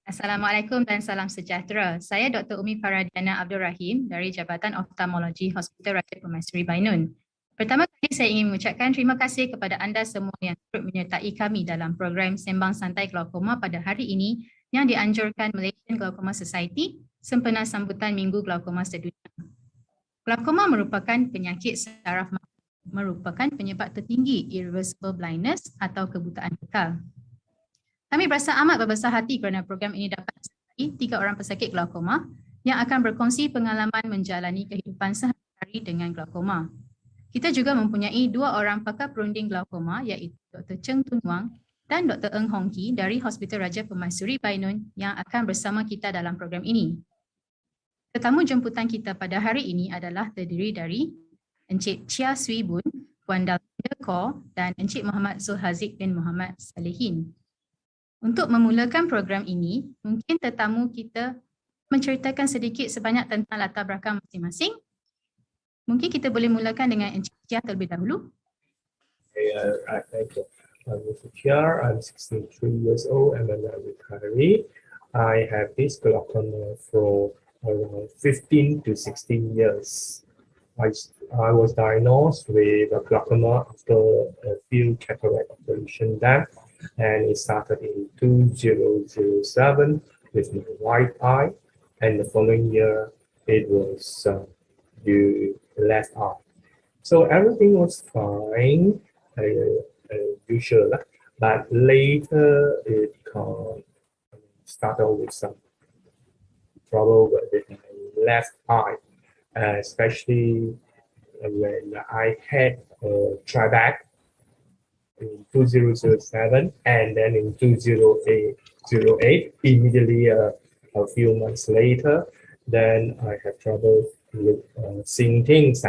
Assalamualaikum dan salam sejahtera. Saya Dr. Umi Faradiana Abdul Rahim dari Jabatan Oftalmologi Hospital Raja Pemaisuri Bainun. Pertama kali saya ingin mengucapkan terima kasih kepada anda semua yang turut menyertai kami dalam program Sembang Santai Glaukoma pada hari ini yang dianjurkan Malaysian Glaucoma Society sempena sambutan Minggu Glaukoma Sedunia. Glaukoma merupakan penyakit saraf mata, merupakan penyebab tertinggi irreversible blindness atau kebutaan kekal. Kami berasa amat berbesar hati kerana program ini dapat menyertai 3 orang pesakit glaukoma yang akan berkongsi pengalaman menjalani kehidupan sehari-hari dengan glaukoma. Kita juga mempunyai 2 orang pakar perunding glaukoma iaitu Dr. Cheng Tun Wang dan Dr. Eng Hong Ki dari Hospital Raja Pemaisuri Bainun yang akan bersama kita dalam program ini. Tetamu jemputan kita pada hari ini adalah terdiri dari Encik Chia Swee Boon, Puan Dalvinda Kaur dan Encik Muhammad Zulhaziq bin Muhammad Salihin. Untuk memulakan program ini, mungkin tetamu kita menceritakan sedikit sebanyak tentang latar belakang masing-masing. Mungkin kita boleh mulakan dengan Encik Chia terlebih dahulu. Thank you. I'm Mr. Chia. I'm 63 years old. I'm a retiree. I have this glaucoma for around 15 to 16 years. I was diagnosed with glaucoma after a few cataract operation done, and it started in 2007 with my right eye, and the following year it was the left eye. So everything was fine, usual, but later it started with some trouble with my left eye, especially when I had a tryback in 2007, and then in 2008, immediately a few months later, then I had trouble seeing things.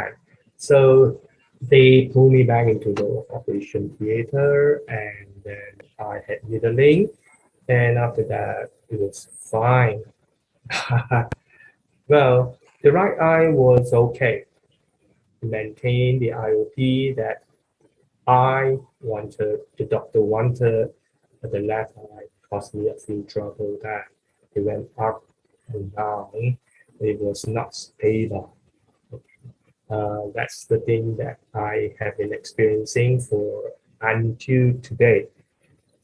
So they pulled me back into the operation theater, and then I had needling, and after that it was fine. Well, the right eye was okay. Maintain the IOP that the doctor wanted, but the left eye caused me a few trouble that it went up and down. It was not stable. That's the thing that I have been experiencing for until today.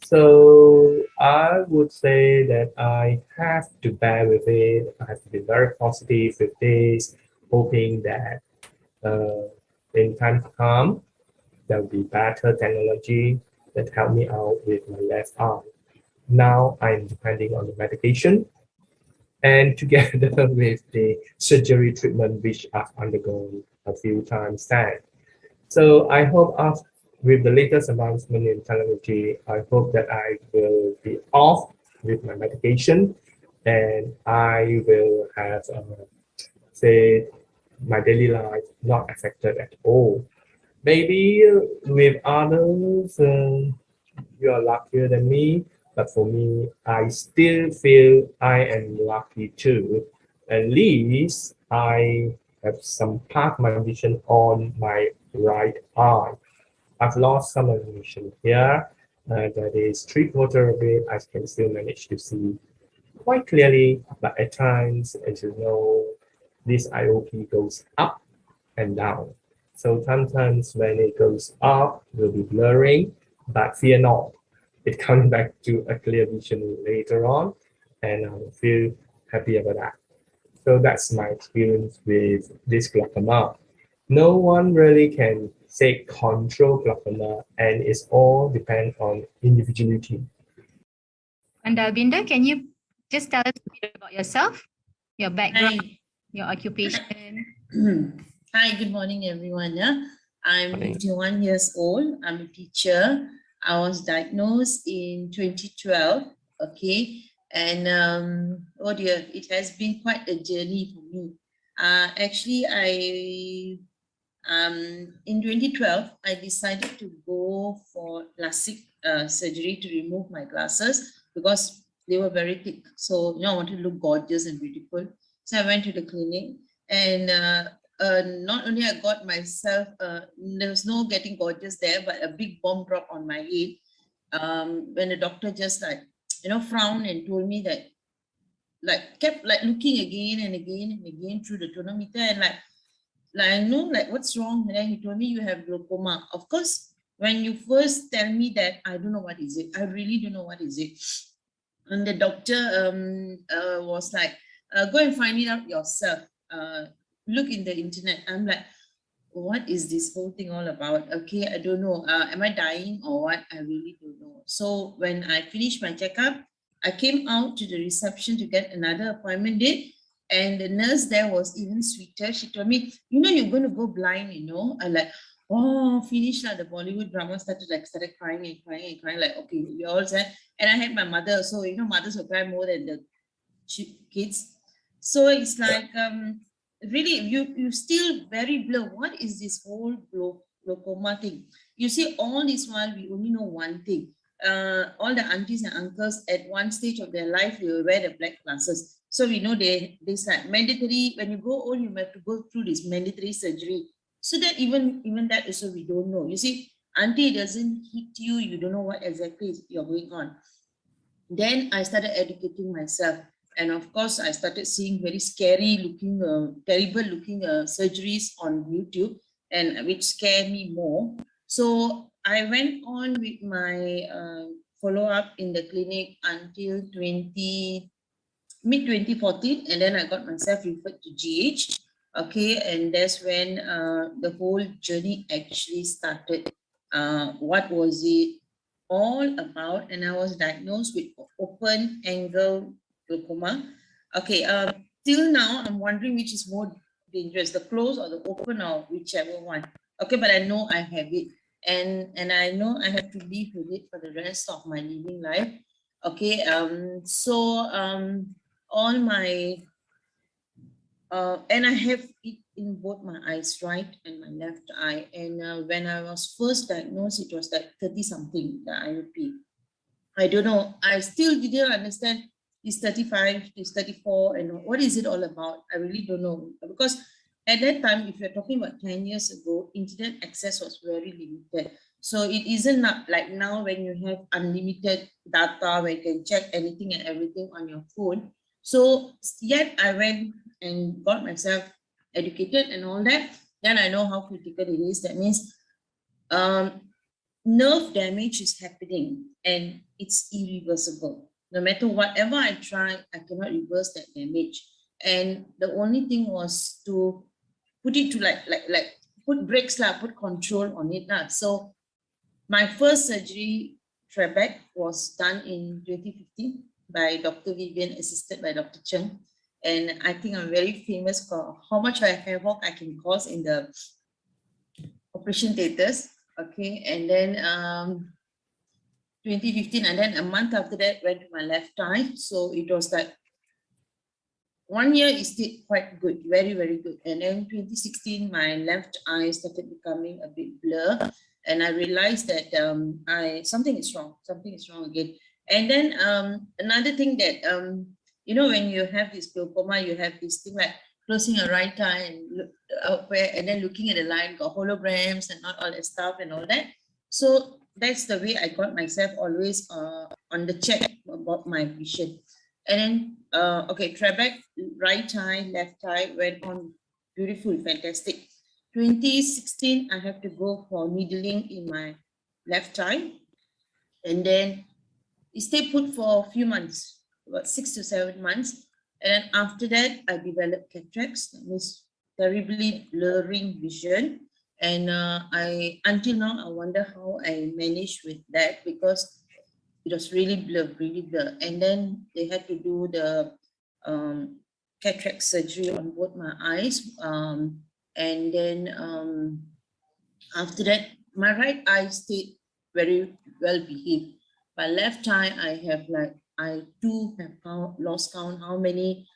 So I would say that I have to bear with it. I have to be very positive with this, hoping that in time to come, there will be better technology that help me out with my left eye. Now I'm depending on the medication and together with the surgery treatment, which I've undergone a few times then. So I hope with the latest advancement in technology, I hope that I will be off with my medication and I will have, say, my daily life not affected at all. Maybe with others, you are luckier than me, but for me, I still feel I am lucky too. At least I have some part of my vision on my right eye. I've lost some of the vision here. That is 3/4 of it. I can still manage to see quite clearly, but at times, as you know, this IOP goes up and down. So sometimes when it goes up, it will be blurring, but fear not. It comes back to a clear vision later on, and I feel happy about that. So that's my experience with this glaucoma. No one really can say control glaucoma, and it's all depend on individuality. And Dalvinda, can you just tell us a bit about yourself, your background, your occupation? Hi, good morning, everyone. I'm 51 years old. I'm a teacher. I was diagnosed in 2012. Okay, and oh dear, it has been quite a journey for me. Actually, in 2012, I decided to go for plastic surgery to remove my glasses because they were very thick. So, I wanted to look gorgeous and beautiful. So I went to the clinic, and not only I got myself, there was no getting gorgeous there, but a big bomb drop on my head when the doctor just like frowned and told me that, like, kept like looking again and again and again through the tonometer, and like I know, like, what's wrong? And then he told me, you have glaucoma. Of course, when you first tell me that, I don't know what is it. I really don't know what is it. And the doctor was like, go and find it out yourself. Look in the internet. I'm like, what is this whole thing all about? Okay, I don't know. Am I dying or what? I really don't know. So when I finished my checkup, I came out to the reception to get another appointment date. And the nurse there was even sweeter. She told me, you're going to go blind, I'm like, oh, finished the Bollywood drama, started crying and crying and crying, like, okay, we all said. And I had my mother, so, mothers will cry more than the kids. So it's like, really, you still very blur. What is this whole glaucoma thing? You see, all this while, we only know one thing. All the aunties and uncles at one stage of their life, they will wear the black glasses. So we know there's like mandatory, when you grow old, you have to go through this mandatory surgery. So that even that also we don't know. You see, auntie doesn't hit you, you don't know what exactly you're going on. Then I started educating myself. And of course, I started seeing very scary looking, terrible looking surgeries on YouTube, and which scared me more. So I went on with my follow-up in the clinic until mid-2014, and then I got myself referred to GH. Okay, and that's when the whole journey actually started. What was it all about? And I was diagnosed with open angle glaucoma. Okay, till now, I'm wondering which is more dangerous, the closed or the open, or whichever one. Okay, but I know I have it. And I know I have to live with it for the rest of my living life. Okay, all my, and I have it in both my eyes, right and my left eye. And when I was first diagnosed, it was like 30 something, the IOP. I don't know. I still didn't understand this 35, this 34, and what is it all about? I really don't know. Because at that time, if you're talking about 10 years ago, internet access was very limited. So it isn't not like now when you have unlimited data where you can check anything and everything on your phone. So yet I went and got myself educated and all that. Then I know how critical it is. That means nerve damage is happening and it's irreversible. No matter whatever I try, I cannot reverse that damage. And the only thing was to put it to like put brakes, put control on it. So my first surgery, Trebek, was done in 2015 by Dr. Vivian, assisted by Dr. Cheng. And I think I'm very famous for how much havoc I can cause in the operation theaters. Okay, and then 2015, and then a month after that went to my left eye. So it was like 1 year is still quite good, very, very good. And then 2016, my left eye started becoming a bit blur. And I realized that something is wrong again. And then another thing that, when you have this glaucoma, you have this thing like closing your right eye and look outward, and then looking at the light, got holograms and all that stuff and all that. So that's the way I got myself always on the check about my vision. And then, okay, Trebek, right eye, left eye, went on beautiful, fantastic. 2016, I have to go for needling in my left eye. And then it stayed put for a few months, about 6 to 7 months. And then after that, I developed cataracts, that means terribly blurring vision. And until now, I wonder how I managed with that, because it was really blur, really blur. And then they had to do the cataract surgery on both my eyes. And then after that, my right eye stayed very well behaved. My left eye, I too have lost count how many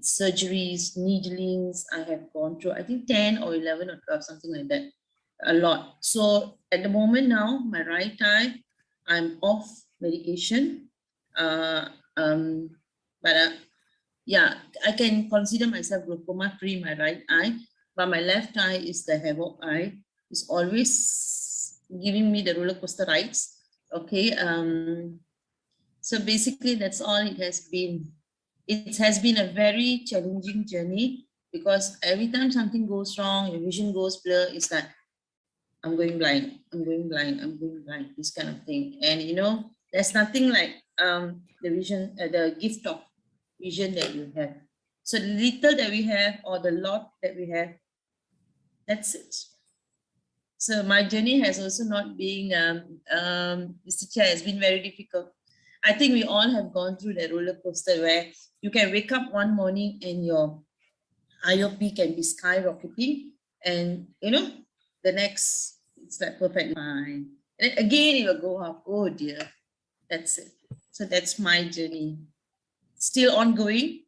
surgeries, needlings I have gone through. I think 10 or 11 or 12, something like that. A lot. So at the moment now, my right eye, I'm off medication. Yeah, I can consider myself glaucoma free, my right eye, but my left eye is the havoc eye. It's always giving me the roller coaster rides. Okay. So basically, that's all it has been. It has been a very challenging journey because every time something goes wrong, your vision goes blur, it's like, I'm going blind, I'm going blind, I'm going blind, this kind of thing. And you know, there's nothing like the vision, the gift of vision that you have. So the little that we have or the lot that we have, that's it. So my journey has also not been, Mr. Chair, has been very difficult. I think we all have gone through that roller coaster where you can wake up one morning and your IOP can be skyrocketing, and you know, the next, it's like perfect fine. And again, it will go up. Oh dear, that's it. So that's my journey. Still ongoing,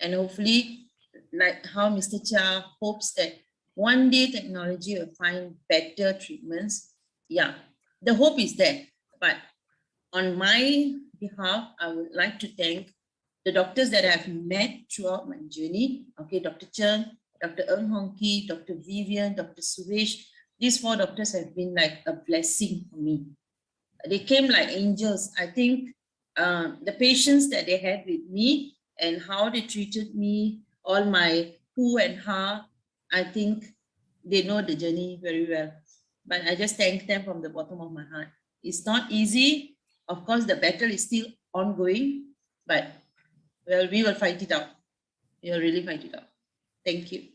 and hopefully, like how Mr. Cha hopes that one day technology will find better treatments. Yeah, the hope is there. But on my behalf, I would like to thank the doctors that I've met throughout my journey. Okay, Dr. Chen, Dr. Eun Hong Ki, Dr. Vivian, Dr. Suresh. These 4 doctors have been like a blessing for me. They came like angels. I think the patience that they had with me and how they treated me, all my who and how, I think they know the journey very well. But I just thank them from the bottom of my heart. It's not easy. Of course, the battle is still ongoing, but well, we will fight it out. We will really fight it out. Thank you.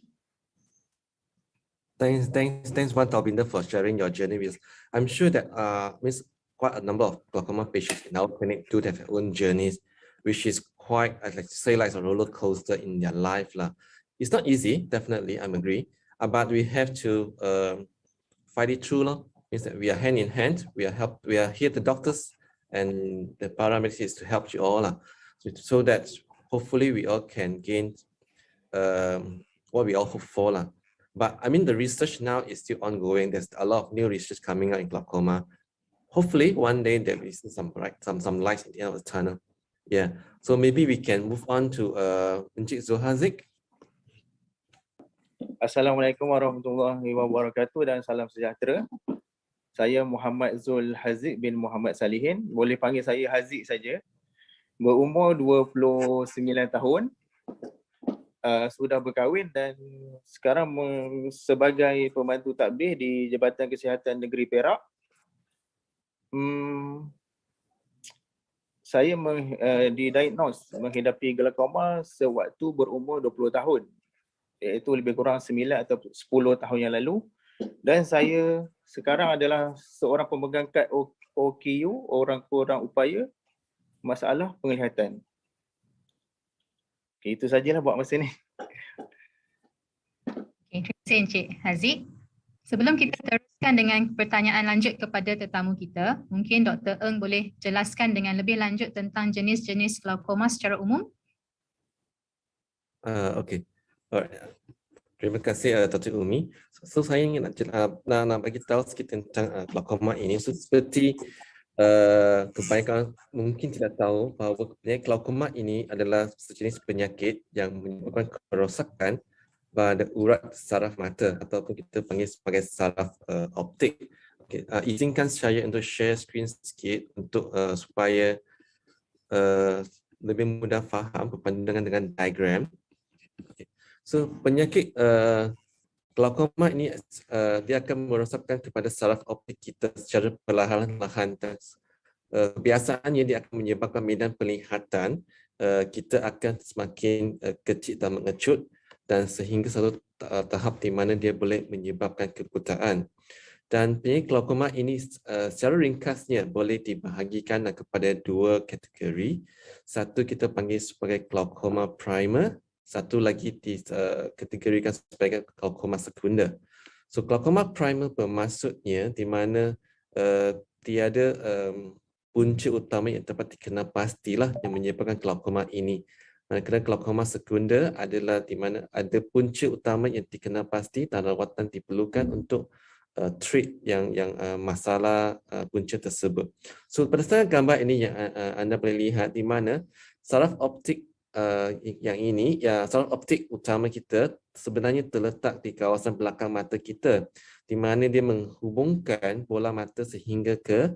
Thanks, Wan Talbinder, for sharing your journey with us. I'm sure that means quite a number of glaucoma patients in our clinic do have their own journeys, which is quite, I'd like to say, like a roller coaster in their life. It's not easy, definitely, I agree. But we have to fight it through. Means that we are hand in hand. We are here, the doctors and the paramedics, is to help you all. So that hopefully we all can gain what we all hope for. But I mean, the research now is still ongoing. There's a lot of new research coming out in glaucoma. Hopefully, one day there will be some light at the end of the tunnel. Yeah. So maybe we can move on to Encik Zulhazik. Assalamualaikum warahmatullahi wabarakatuh dan salam sejahtera. Saya Muhammad Zul Haziq bin Muhammad Salihin. Boleh panggil saya Haziq saja. Berumur 29 tahun. Sudah berkahwin dan sekarang sebagai pembantu takbir di Jabatan Kesihatan Negeri Perak. Saya didiagnose menghidapi glaukoma sewaktu berumur 20 tahun, iaitu lebih kurang 9 atau 10 tahun yang lalu. Dan saya sekarang adalah seorang pemegang kad OKU, orang kurang upaya masalah penglihatan. Okay, itu sajalah buat masa ni. Okay, terima kasih Encik Haziq. Sebelum kita teruskan dengan pertanyaan lanjut kepada tetamu kita, mungkin Dr. Eung boleh jelaskan dengan lebih lanjut tentang jenis-jenis glaukoma secara umum? Okay. Alright. Terima kasih Dr. Umi. So saya ingin nak bagi tahu sikit tentang glaukoma ini. So, seperti kebanyakan mungkin tidak tahu bahawa glaukoma ini adalah sejenis penyakit yang menyebabkan kerosakan pada urat saraf mata ataupun kita panggil sebagai saraf optik. Okay. Izinkan saya untuk share screen sikit untuk supaya lebih mudah faham berpandangan dengan diagram. Okay. So penyakit glaukoma ini dia akan merosakkan kepada saraf optik kita secara perlahan-lahan. Kebiasaannya dia akan menyebabkan medan penglihatan kita akan semakin kecil dan mengecut, dan sehingga satu tahap di mana dia boleh menyebabkan kebutaan. Dan penyakit glaukoma ini secara ringkasnya boleh dibahagikan kepada 2 kategori. Satu kita panggil sebagai glaukoma primer, satu lagi dikategorikan sebagai glaukoma sekunder. So glaukoma primer bermaksudnya di mana tiada punca utama yang dapat dikenal pastilah yang menyebabkan glaukoma ini. Manakala glaukoma sekunder adalah di mana ada punca utama yang dikenal pasti dan rawatan diperlukan untuk treat yang masalah punca tersebut. So berdasarkan gambar ini yang anda boleh lihat di mana saraf optik yang ini, saraf optik utama kita sebenarnya terletak di kawasan belakang mata kita, di mana dia menghubungkan bola mata sehingga ke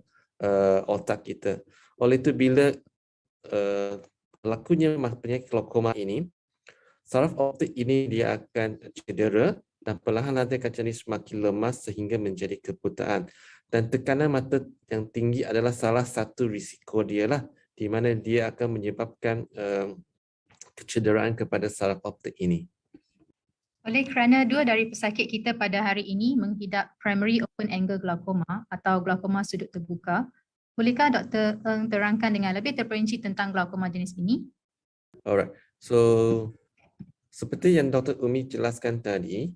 otak kita. Oleh itu bila berlakunya penyakit glaukoma ini, saraf optik ini dia akan cedera dan perlahan-lahan dia akan jadi semakin lemas sehingga menjadi kebutaan. Dan tekanan mata yang tinggi adalah salah satu risiko dia lah, di mana dia akan menyebabkan kecederaan kepada saraf optik ini. Oleh kerana dua dari pesakit kita pada hari ini menghidap primary open angle glaukoma atau glaukoma sudut terbuka, bolehkah Dr. Eng terangkan dengan lebih terperinci tentang glaukoma jenis ini? Alright, so seperti yang Dr. Umi jelaskan tadi,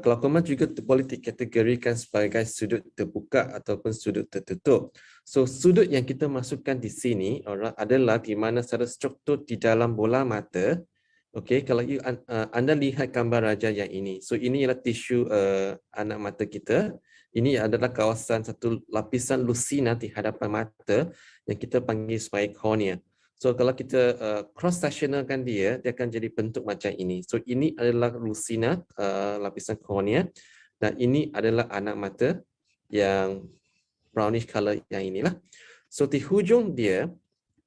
glaukoma juga boleh dikategorikan sebagai sudut terbuka ataupun sudut tertutup. So sudut yang kita masukkan di sini adalah di mana ada struktur di dalam bola mata. Okey, kalau anda lihat gambar raja yang ini. So ini ialah tisu anak mata kita. Ini adalah kawasan satu lapisan lusina di hadapan mata yang kita panggil sebagai kornea. So kalau kita cross sectionalkan dia akan jadi bentuk macam ini. So ini adalah lusina, lapisan kornea, dan ini adalah anak mata yang brownish color yang inilah. So di hujung dia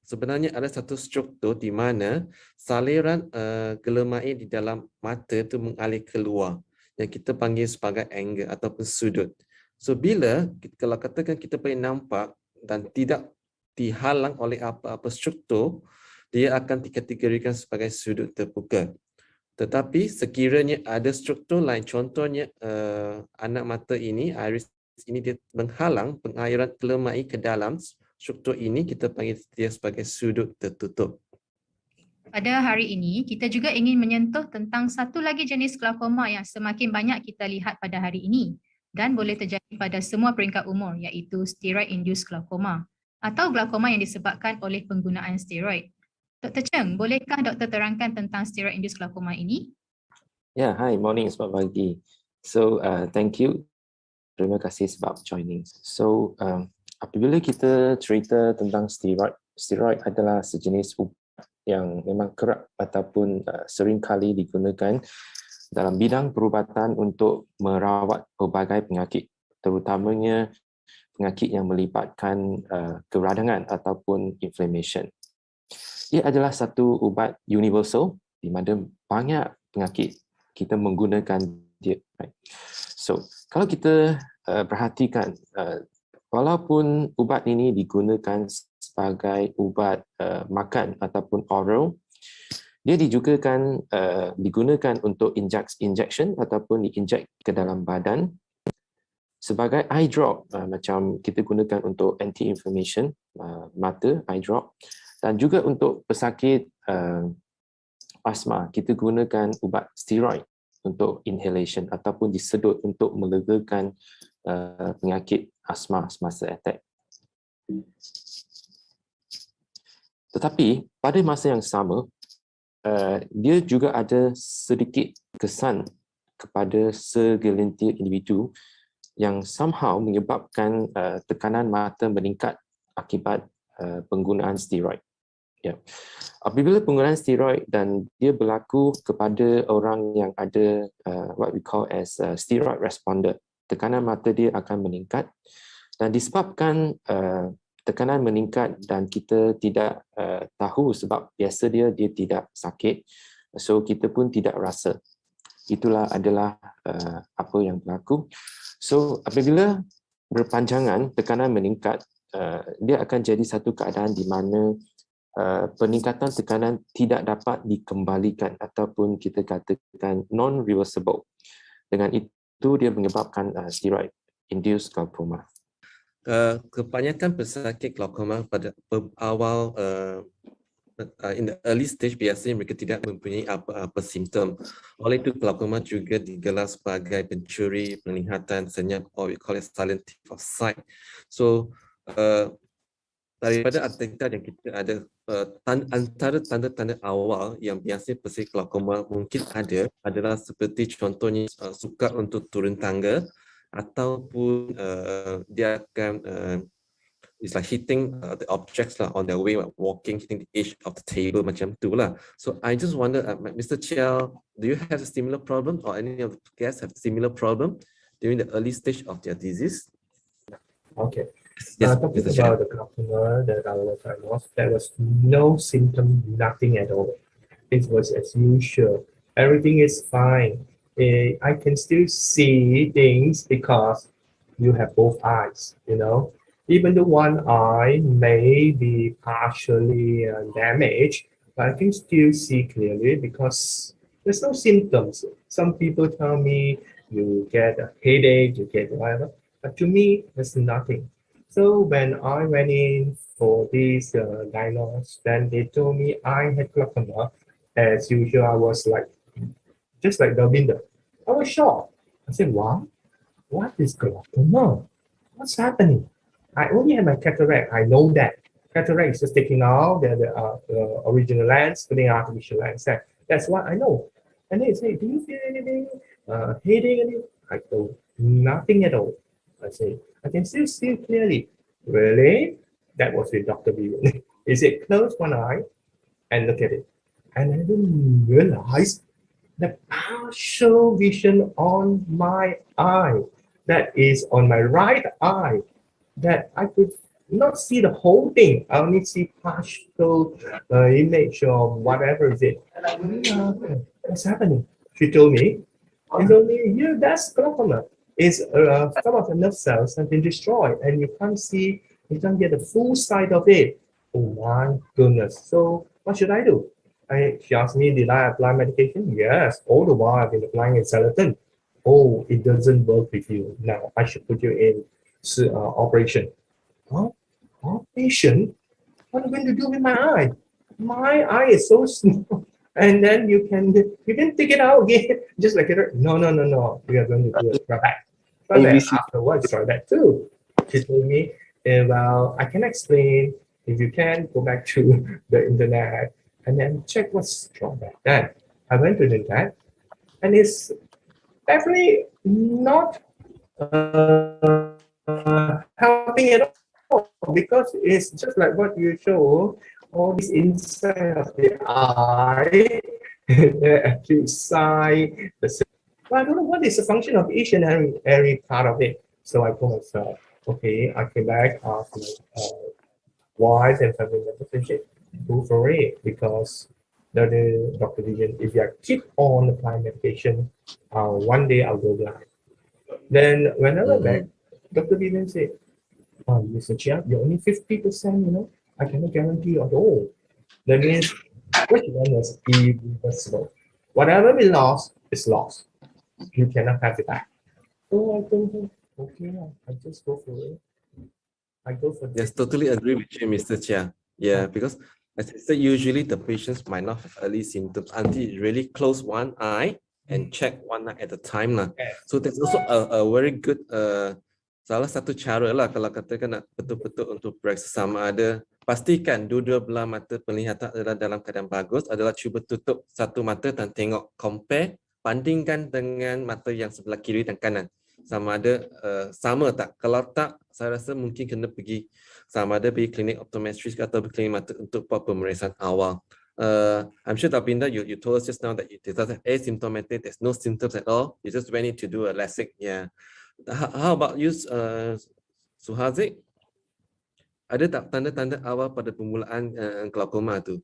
sebenarnya ada satu struktur di mana saliran gelema air di dalam mata itu mengalir keluar yang kita panggil sebagai angle ataupun sudut. So bila kalau katakan kita boleh nampak dan tidak dihalang oleh apa-apa struktur, dia akan dikategorikan sebagai sudut terbuka. Tetapi sekiranya ada struktur lain, contohnya anak mata ini, iris ini dia menghalang pengairan gelema air ke dalam struktur ini, kita panggil dia sebagai sudut tertutup. Pada hari ini, kita juga ingin menyentuh tentang satu lagi jenis glaukoma yang semakin banyak kita lihat pada hari ini dan boleh terjadi pada semua peringkat umur, iaitu steroid-induced glaukoma atau glaukoma yang disebabkan oleh penggunaan steroid. Dr. Cheng, bolehkah Doktor terangkan tentang steroid-induced glaukoma ini? Yeah, hi, morning, selamat pagi. So, thank you. Terima kasih sebab joining. So, apabila kita cerita tentang steroid adalah sejenis ubat yang memang kerap ataupun sering kali digunakan dalam bidang perubatan untuk merawat pelbagai penyakit, terutamanya penyakit yang melibatkan keradangan ataupun inflammation. Ia adalah satu ubat universal di mana banyak penyakit kita menggunakan dia. Right? So, kalau kita perhatikan, walaupun ubat ini digunakan sebagai ubat makan ataupun oral, dia digunakan untuk injection ataupun diinjek ke dalam badan sebagai eye drop, macam kita gunakan untuk anti-inflammation mata, eye drop, dan juga untuk pesakit asma, kita gunakan ubat steroid untuk inhalation ataupun disedut untuk melegakan penyakit asma semasa attack. Tetapi pada masa yang sama, dia juga ada sedikit kesan kepada segelintir individu yang somehow menyebabkan tekanan mata meningkat akibat penggunaan steroid. Yeah. Apabila penggunaan steroid dan dia berlaku kepada orang yang ada what we call as steroid responder, tekanan mata dia akan meningkat, dan disebabkan tekanan meningkat dan kita tidak tahu sebab biasa dia tidak sakit, so kita pun tidak rasa. Itulah adalah apa yang berlaku. So apabila berpanjangan tekanan meningkat, dia akan jadi satu keadaan di mana peningkatan tekanan tidak dapat dikembalikan ataupun kita katakan non-reversible. Dengan itu dia menyebabkan steroid-induced glaukoma. Kebanyakan pesakit glaukoma pada awal in the early stage biasanya mereka tidak mempunyai apa-apa simptom. Oleh itu glaukoma juga digelar sebagai pencuri penglihatan senyap, or we call it silent thief of sight. So daripada artikel yang kita ada, antara tanda-tanda awal yang biasanya pesakit glaukoma mungkin ada adalah seperti contohnya sukar untuk turun tangga, ataupun dia akan it's like hitting the objects lah on their way, like walking, hitting the edge of the table macam tu lah. So I just wonder, Mr. Chiao, do you have a similar problem, or any of the guests have a similar problem during the early stage of their disease? Okay. Yes, Talking Mr. Chair. about the glaucoma that I was diagnosed, there was no symptom, nothing at all. It was as usual. Everything is fine. I can still see things because you have both eyes, you know. Even the one eye may be partially damaged, but I can still see clearly because there's no symptoms. Some people tell me you get a headache, you get whatever, but to me, there's nothing. So when I went in for this diagnosis, then they told me I had glaucoma. As usual, I was like, just like the window. I was shocked. I said, wow, what is glaucoma? What's happening? I only have my cataract. I know that. Cataract is just taking out the original lens, putting artificial lens. That's what I know. And they say, do you feel anything? Headache? Anything? I told nothing at all. I say, I can still see clearly. Really? That was with Dr. Vivian. He said, close one eye and look at it. And I didn't realize the partial vision on my eye, that is on my right eye, that I could not see the whole thing. I only see partial image of whatever is it. What's happening? She told me, yeah, that's glaucoma. Is some of the nerve cells have been destroyed and you can't get the full sight of it. Oh my goodness. So what should I do? She asked me, did I apply medication? Yes, all the while I've been applying Xeloton. Oh, it doesn't work with you. Now I should put you in operation. Huh? Operation? What am I going to do with my eye? My eye is so small. And then you can take it out again. Just like it. No. We are going to do a try back. Try back. Afterwards, try back too. She told me, well, I can explain. If you can, go back to the internet and then check what's wrong back then. I went to the internet and it's definitely not helping at all because it's just like what you show, all this inside of the eye, the acute side, but I don't know what is the function of each and every part of it. So I told myself, okay, I came back after wife and family members and shit, go for it because the Dr. Vivian, if you keep on applying medication, one day I'll go blind. Then when I went back, Dr. Vivian said, Mr. Chia, you're only 50%, you know, I cannot guarantee you at all. That means what you want is irreversible. Whatever we lost is lost. You cannot have it back. So I told him, okay, I just go for it. I go for Yes, totally agree with you, Mr. Chia. Yeah, because as I said, usually the patients might not have early symptoms until you really close one eye and check one eye at a time. So that's also a very good salah satu cara lah kalau katakan nak betul-betul untuk periksa sama ada pastikan dua-dua belah mata penglihatan adalah dalam keadaan bagus, adalah cuba tutup satu mata dan tengok, compare, bandingkan dengan mata yang sebelah kiri dan kanan. Sama ada sama tak. Kalau tak, saya rasa mungkin kena pergi sama ada pergi klinik optometris atau klinik mata untuk buat pemeriksaan awal. I'm sure Tapinda, you told us just now that it doesn't asymptomatic, there's no symptoms at all. You just went in to do a LASIK. Yeah. How about you, Suhaziq? Ada tak tanda-tanda awal pada permulaan glaukoma tu?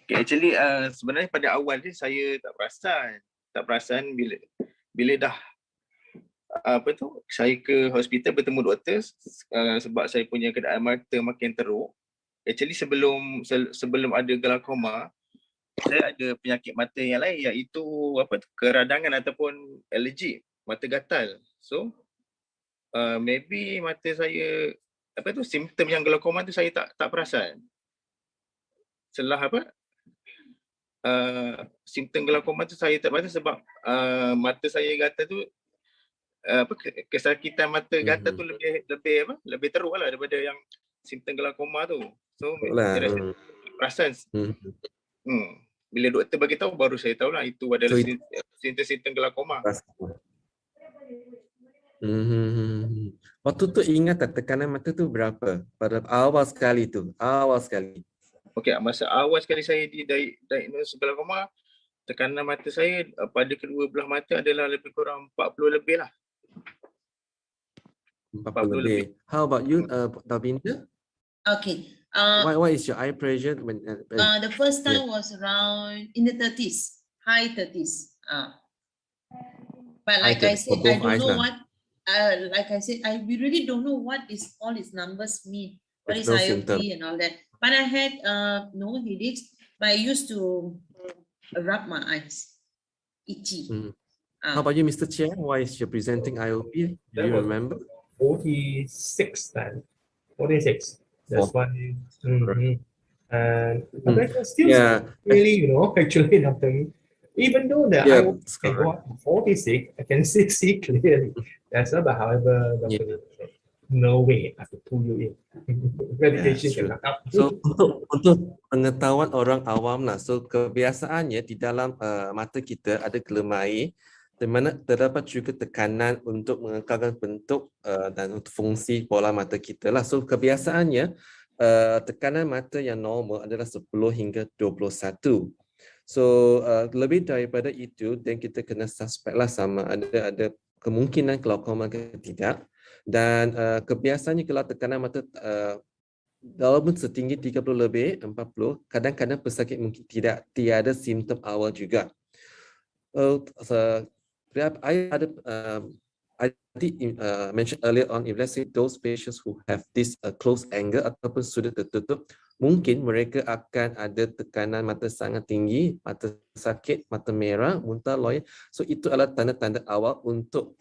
Okay, actually sebenarnya pada awal ni saya tak perasan bila dah saya ke hospital bertemu doktor sebab saya punya keadaan mata makin teruk. Actually sebelum ada glaukoma, saya ada penyakit mata yang lain iaitu keradangan ataupun alergi, mata gatal. So maybe mata saya simptom yang glaukoma tu saya tak perasan. Setelah simptom glaukoma tu saya tak perasan sebab mata saya gatal tu kesakitan mata gatal tu lebih teruk lah daripada yang simptom glaukoma tu. So saya rasa perasan. Bila doktor bagi tahu baru saya tahu lah itu adalah simptom glaukoma. Waktu tu ingat tak tekanan mata tu berapa pada awal sekali tu? Okey, masa awal sekali saya didiagnose glaukoma, tekanan mata saya pada kedua belah mata adalah lebih kurang 40 lebih lah. 40 lebih. How about you, Davinda? Okay. Why is your eye pressure when The first time was around in the 30s, high 30s. But like I said, I don't know what. Like I said, we really don't know what is all its numbers mean. What is IOP and all that. But I had no headaches. But I used to rub my eyes, itchy. How about you, Mr. Chen? Why is you presenting IOP? Do you remember? 46 then. 46. That's why. And but I can still really, actually nothing. Even though the IOP got 46, I can still see clearly. That's about, however, no way I have to pull you in. Medication cannot help. So untuk pengetahuan orang awam lah. So kebiasaannya di dalam mata kita ada gelembung air, di mana terdapat juga tekanan untuk mengekalkan bentuk dan untuk fungsi bola mata kita lah. So kebiasaannya tekanan mata yang normal adalah 10 hingga 21. So lebih daripada itu, dan kita kena suspect lah sama ada kemungkinan glaukoma ke tidak. Dan kebiasaannya kalau tekanan mata walaupun setinggi 30 lebih 40, kadang-kadang pesakit mungkin tiada simptom awal juga. I mentioned earlier on, if let's say those patients who have this close angle ataupun sudah tertutup, mungkin mereka akan ada tekanan mata sangat tinggi, mata sakit, mata merah, muntah, loya. So itu adalah tanda-tanda awal untuk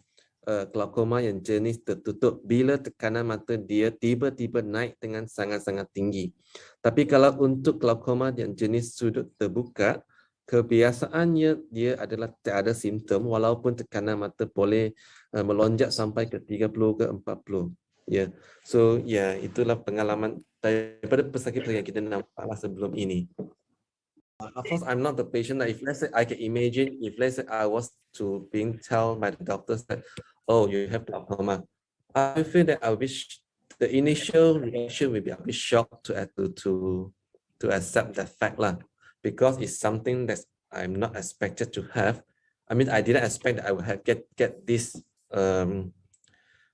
glaukoma yang jenis tertutup bila tekanan mata dia tiba-tiba naik dengan sangat-sangat tinggi. Tapi kalau untuk glaukoma yang jenis sudut terbuka, kebiasaannya dia adalah tak ada simptom walaupun tekanan mata boleh melonjak sampai ke 30 ke 40. Ya. So itulah pengalaman daripada pesakit yang kita nampaklah sebelum ini. Of course, I'm not the patient. If let's say I can imagine, if let's say I was to being told by the doctors that, oh, you have glaucoma, I feel that I wish the initial reaction will be a bit shocked to accept that fact lah, because it's something that I'm not expected to have. I mean, I didn't expect that I would have get this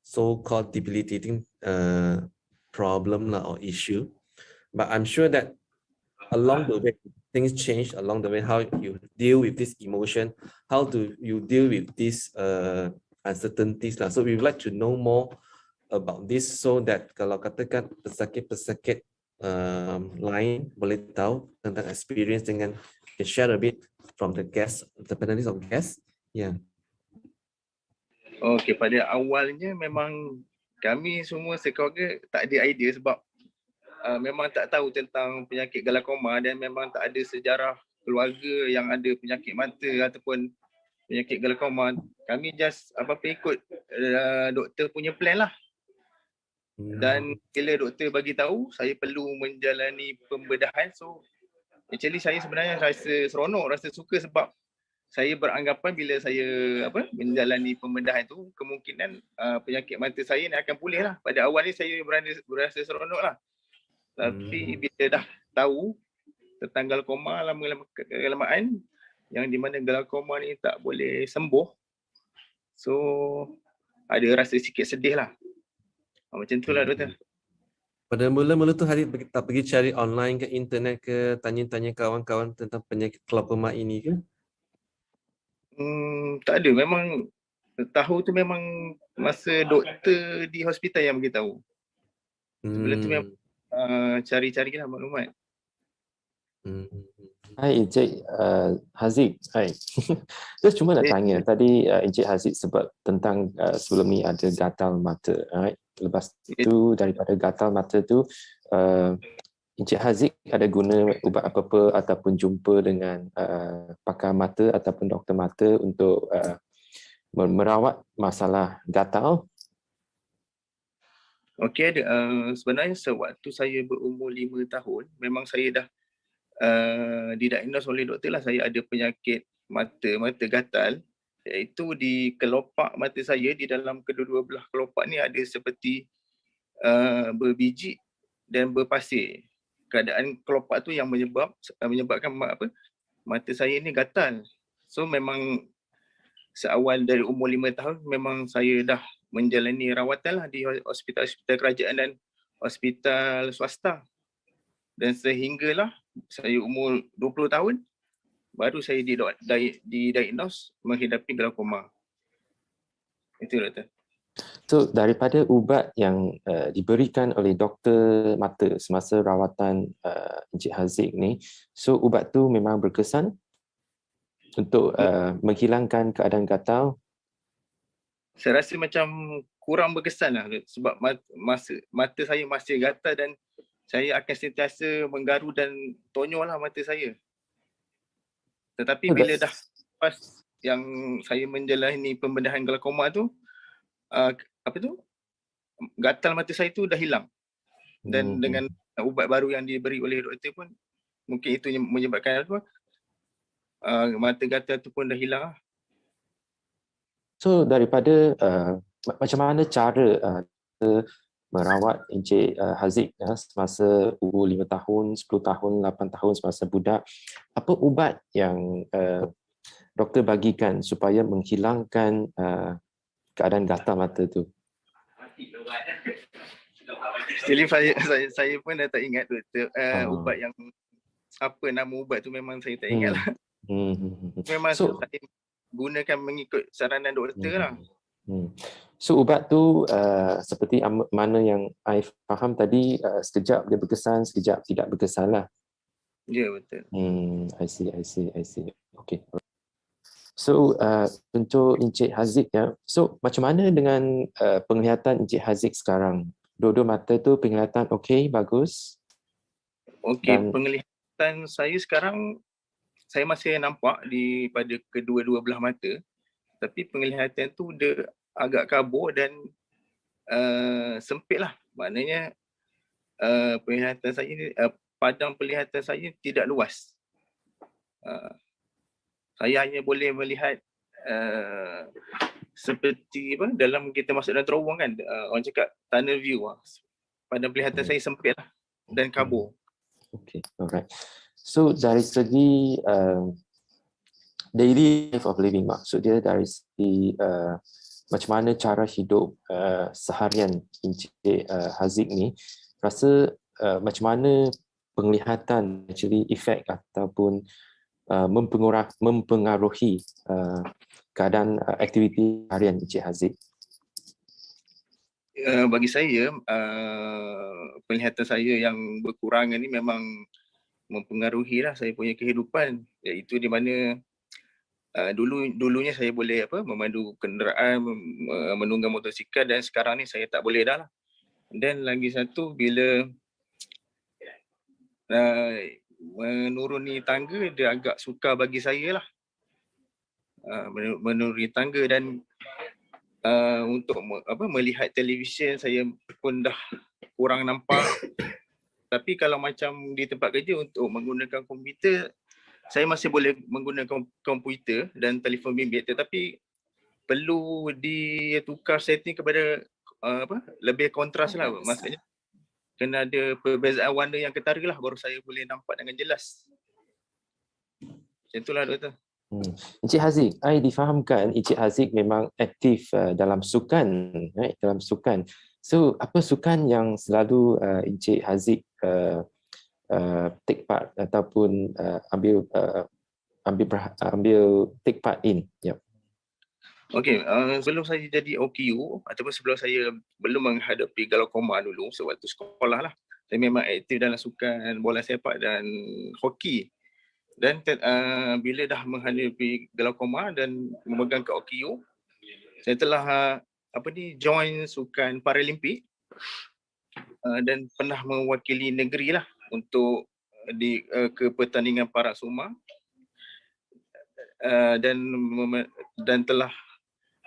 so-called debilitating problem lah or issue, but I'm sure that along the way, things change along the way, how you deal with this emotion, how do you deal with these uncertainties lah. So we would like to know more about this so that kalau katakan pesakit-pesakit lain boleh tahu tentang experience dengan share a bit from the guests, the panelists of guests. Yeah. Okay, pada awalnya memang kami semua sekeluarga tak ada idea sebab memang tak tahu tentang penyakit glaukoma dan memang tak ada sejarah keluarga yang ada penyakit mata ataupun penyakit glaukoma. Kami just apa-apa ikut doktor punya plan lah. Dan bila doktor bagi tahu saya perlu menjalani pembedahan, so actually saya sebenarnya rasa seronok, rasa suka sebab saya beranggapan bila saya menjalani pembedahan itu kemungkinan penyakit mata saya ni akan pulih lah. Pada awal ni saya berasa seronok lah. Tapi bila dah tahu tentang glaukoma lama-kelamaan yang di mana glaukoma ni tak boleh sembuh, so ada rasa sikit sedih lah. Macam tu lah doktor. Pada mula-mula tu hari tak pergi cari online ke internet ke, tanya-tanya kawan-kawan tentang penyakit glaukoma ini ke? Tak ada, memang tahu tu memang masa doktor di hospital yang beritahu. Sebelum tu memang cari-carilah maklumat. Hai Encik Haziq. Hai. Just cuma nak tanya tadi Encik Haziq sebab tentang sebelum ni ada gatal mata, right? Lepas tu daripada gatal mata tu Encik Haziq ada guna ubat apa-apa ataupun jumpa dengan pakar mata ataupun doktor mata untuk merawat masalah gatal? Okey, sebenarnya sewaktu saya berumur 5 tahun, memang saya dah didiagnose oleh doktor lah saya ada penyakit mata gatal, iaitu di kelopak mata saya, di dalam kedua-dua belah kelopak ni ada seperti berbiji dan berpasir. Keadaan kelopak tu yang menyebabkan mata saya ni gatal. So memang seawal dari umur 5 tahun memang saya dah menjalani rawatan lah di hospital-hospital kerajaan dan hospital swasta. Dan sehinggalah saya umur 20 tahun, baru saya didiagnose menghidapi glaukoma. Itu doktor. So daripada ubat yang diberikan oleh doktor mata semasa rawatan Encik Haziq ni, so ubat tu memang berkesan untuk menghilangkan keadaan gatal? Saya rasa macam kurang berkesan lah sebab mata saya masih gatal dan saya akan sentiasa menggaru dan tonyol lah mata saya. Tetapi bila dah pas yang saya menjalani pembedahan glaukoma tu, gatal mata saya tu dah hilang. Dan dengan ubat baru yang diberi oleh doktor pun, mungkin itu menyebabkan mata gatal tu pun dah hilang lah. So daripada macam mana cara merawat Encik Haziq semasa umur 5 tahun, 10 tahun, 8 tahun semasa budak, apa ubat yang doktor bagikan supaya menghilangkan keadaan gatal mata tu? Jadi saya pun dah tak ingat doktor ubat yang apa nama ubat tu, memang saya tak ingat lah. Memang saya gunakan mengikut saranan doktor lah. So ubat tu seperti mana yang I faham tadi, sekejap dia berkesan, sekejap tidak berkesan lah. Ya, betul. I see. Okay. So untuk Encik Haziq ya. So macam mana dengan penglihatan Encik Haziq sekarang? Dua-dua mata tu penglihatan okey, bagus? Okey, penglihatan saya sekarang saya masih nampak pada kedua-dua belah mata. Tapi penglihatan tu dia agak kabur dan sempit lah. Maknanya penglihatan saya ni, padang penglihatan saya tidak luas. Saya hanya boleh melihat seperti dalam kita masuk dalam terowong kan, orang cakap tunnel view lah. Padang penglihatan saya sempit lah dan kabur. Okay, alright. So dari segi daily life of living, maksud dia dari segi macam mana cara hidup seharian Encik Haziq ni, rasa macam mana penglihatan actually efek ataupun mempengaruhi keadaan aktiviti harian Encik Haziq? Bagi saya, penglihatan saya yang berkurang ni memang mempengaruhi lah saya punya kehidupan, iaitu di mana dulunya saya boleh memandu kenderaan, menunggang motosikal, dan sekarang ni saya tak boleh dah lah. Dan lagi satu, bila menuruni tangga dia agak sukar bagi saya lah, menuruni tangga, dan untuk melihat televisyen saya pun dah kurang nampak. Tapi kalau macam di tempat kerja untuk menggunakan komputer, saya masih boleh menggunakan komputer dan telefon bimbit, tetapi perlu ditukar setting kepada lebih kontras lah. Maksudnya kena ada perbezaan warna yang ketara lah, baru saya boleh nampak dengan jelas. Macam itulah doktor. Encik Haziq, I difahamkan Encik Haziq memang aktif dalam sukan, right? Dalam sukan. So apa sukan yang selalu Encik Haziq take part ataupun ambil take part in? Yep. Okey, sebelum saya jadi OKU ataupun sebelum saya belum menghadapi glaukoma dulu, sewaktu sekolah lah, saya memang aktif dalam sukan bola sepak dan hoki. Dan bila dah menghadapi glaukoma dan memegang ke OKU, saya telah join sukan Paralimpik dan pernah mewakili negeri lah untuk ke pertandingan Paras Suma, dan telah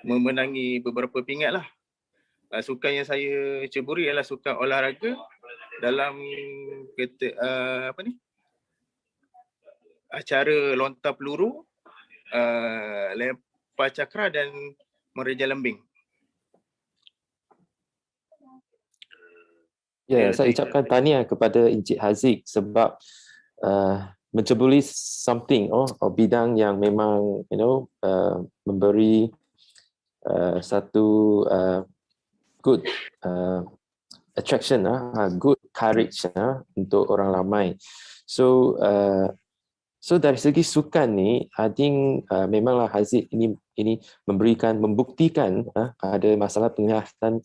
memenangi beberapa pingat lah. Sukan yang saya ceburi adalah sukan olahraga dalam acara lontar peluru, lempar cakra dan mereja lembing. Ya, saya ucapkan tahniah kepada Encik Haziq sebab menceburi something bidang yang memang memberi satu good attraction, good courage untuk orang ramai. So dari segi sukan ni, I think memanglah Haziq ini membuktikan ada masalah penglihatan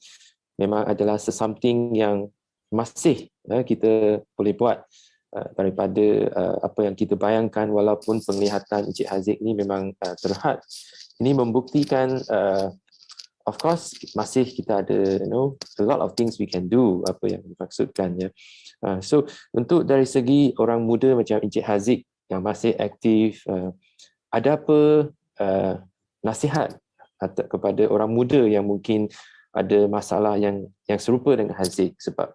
memang adalah something yang masih kita boleh buat daripada apa yang kita bayangkan, walaupun penglihatan Encik Haziq ni memang terhad. Ini membuktikan of course masih kita ada a lot of things we can do, apa yang dimaksudkan ya. So untuk dari segi orang muda macam Encik Haziq yang masih aktif, ada apa nasihat kepada orang muda yang mungkin ada masalah yang serupa dengan Haziq? Sebab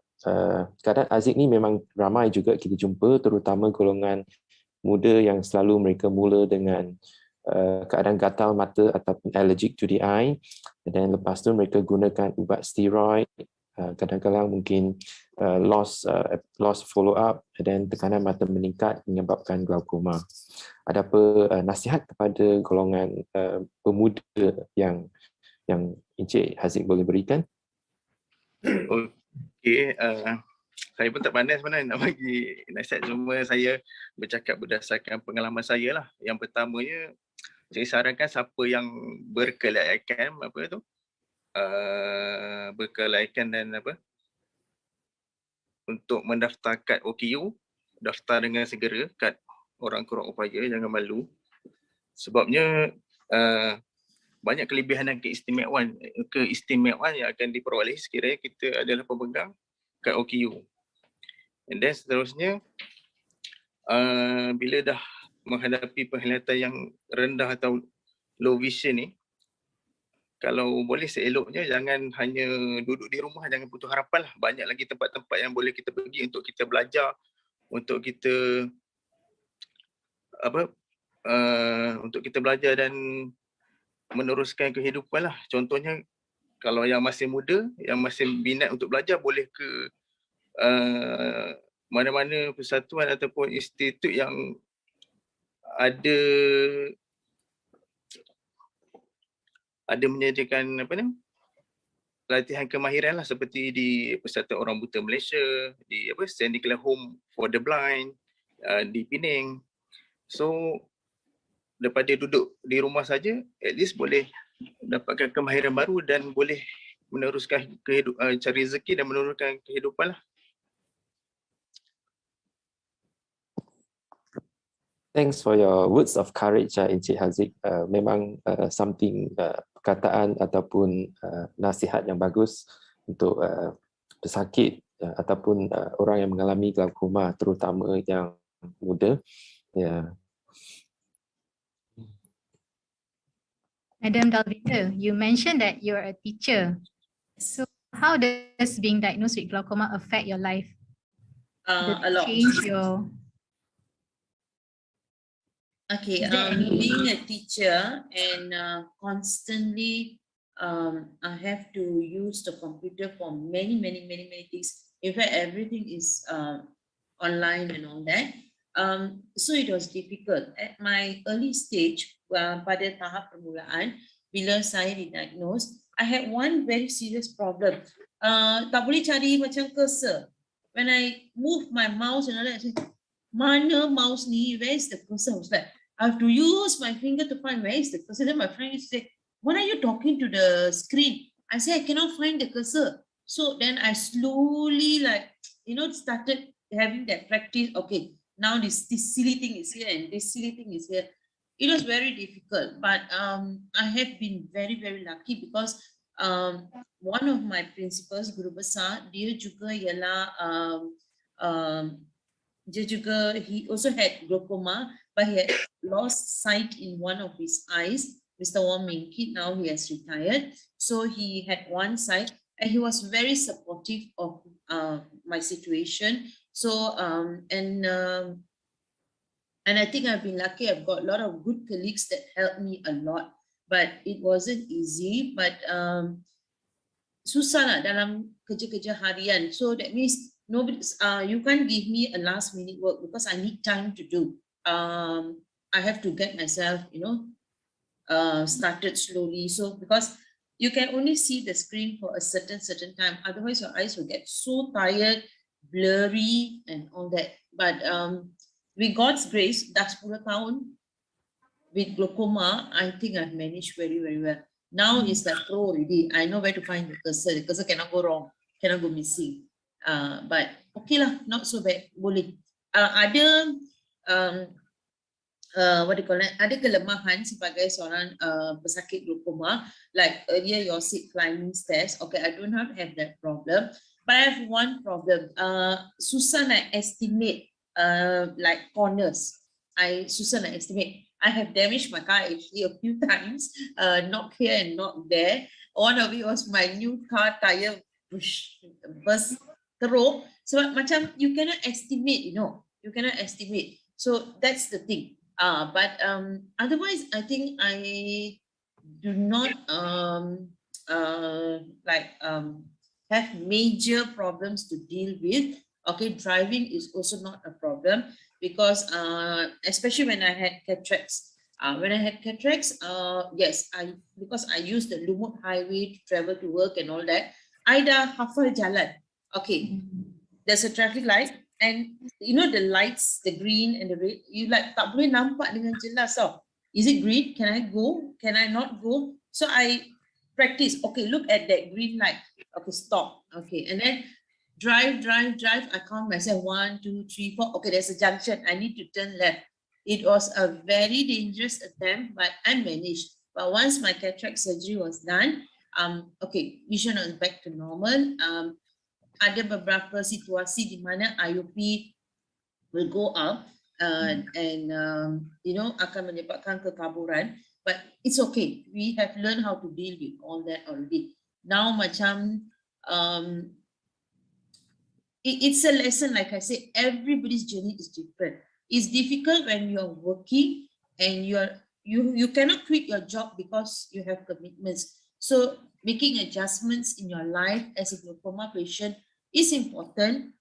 kadang Haziq ni memang ramai juga kita jumpa, terutama golongan muda yang selalu mereka mula dengan keadaan gatal mata ataupun allergic to the eye, dan lepas tu mereka gunakan ubat steroid, kadang-kadang mungkin loss follow up, dan tekanan mata meningkat menyebabkan glaukoma. Ada apa nasihat kepada golongan pemuda yang Encik Haziq boleh berikan? Okey, saya pun tak pandai sebenarnya nak bagi nasihat, cuma saya bercakap berdasarkan pengalaman saya lah. Yang pertamanya, saya sarankan siapa yang berkelayakan berkelayakan dan untuk mendaftar kad OKU, daftar dengan segera, kad orang kurang upaya, jangan malu. Sebabnya banyak kelebihan dan keistimewaan yang akan diperoleh sekiranya kita adalah pemegang kad OKU. And then seterusnya, bila dah menghadapi penglihatan yang rendah atau low vision ni, kalau boleh seeloknya jangan hanya duduk di rumah, jangan putus harapan lah. Banyak lagi tempat-tempat yang boleh kita pergi untuk kita belajar, untuk kita untuk kita belajar dan meneruskan kehidupan lah. Contohnya, kalau yang masih muda, yang masih minat untuk belajar, boleh ke mana-mana persatuan ataupun institut yang ada menyediakan latihan kemahiran lah, seperti di Persatuan Orang Buta Malaysia, di Sandy Home for the Blind, di Penang. So daripada duduk di rumah saja, at least boleh dapatkan kemahiran baru dan boleh meneruskan cari rezeki dan meneruskan kehidupan lah. Thanks for your words of courage, Encik Haziq. Memang something perkataan ataupun nasihat yang bagus untuk pesakit ataupun orang yang mengalami glaukoma, terutama yang muda. Yeah. Madam Dalvinda, you mentioned that you're a teacher. So how does being diagnosed with glaucoma affect your life? A lot. Change your... Okay, being a teacher and constantly I have to use the computer for many things. In fact, everything is online and all that. So it was difficult. At my early stage, pada tahap permulaan, bila saya didiagnosed, I had one very serious problem. Tak boleh cari macam cursor. When I move my mouse and all that, I said, mana mouse ni? Where is the cursor? I was like, I have to use my finger to find where is the cursor. Then my friend used to say, what are you talking to the screen? I said, I cannot find the cursor. So then I slowly started having that practice. Okay, now this silly thing is here and this silly thing is here. It was very difficult, but I have been very lucky because one of my principals, Guru Besar, dia juga ialah he also had glaucoma, but he had lost sight in one of his eyes. Mr. Wong Ming Kit, now he has retired. So he had one sight and he was very supportive of my situation. So, and I think I've been lucky. I've got a lot of good colleagues that helped me a lot, but it wasn't easy. But susah lah dalam kerja-kerja harian. So that means nobody, you can't give me a last minute work because I need time to do. I have to get myself, started slowly. So because you can only see the screen for a certain time. Otherwise, your eyes will get so tired, blurry, and all that. But with God's grace, dah 10 tahun with glaucoma, I think I've managed very, very well. Now it's like pro already. I know where to find the cursor. The cursor cannot go wrong, cannot go missing. But okay lah, not so bad. Boleh. Ada what do you call it? Ada kelemahan sebagai seorang pesakit glaucoma. Like earlier you said climbing stairs. Okay, I do not have that problem. But I have one problem. Susah nak estimate like corners. Susah nak estimate. I have damaged my car actually a few times. Not here and not there. One of it was my new car tire burst teruk. So macam you cannot estimate, you know. You cannot estimate. So that's the thing. But otherwise, I think I do not have major problems to deal with. Okay, driving is also not a problem because especially when I had cataracts. Yes, because I used the Lumut Highway to travel to work and all that. I dah hafal jalan. Okay, there's a traffic light. And you know the lights, the green and the red, you like tak boleh nampak dengan jelas tau. Is it green? Can I go? Can I not go? So I practice. Okay, look at that green light. Okay, stop. Okay, and then drive. I count myself 1, 2, 3, 4. Okay, there's a junction. I need to turn left. It was a very dangerous attempt, but I managed. But once my cataract surgery was done, okay, vision was back to normal. Ada beberapa situasi di mana IOP will go up and you know akan menyebabkan kekaburan, but it's okay. We have learned how to deal with all that already. Now macam it's a lesson, like I said, everybody's journey is different. It's difficult when you're working and you cannot quit your job because you have commitments. So making adjustments in your life as a glaucoma patient is important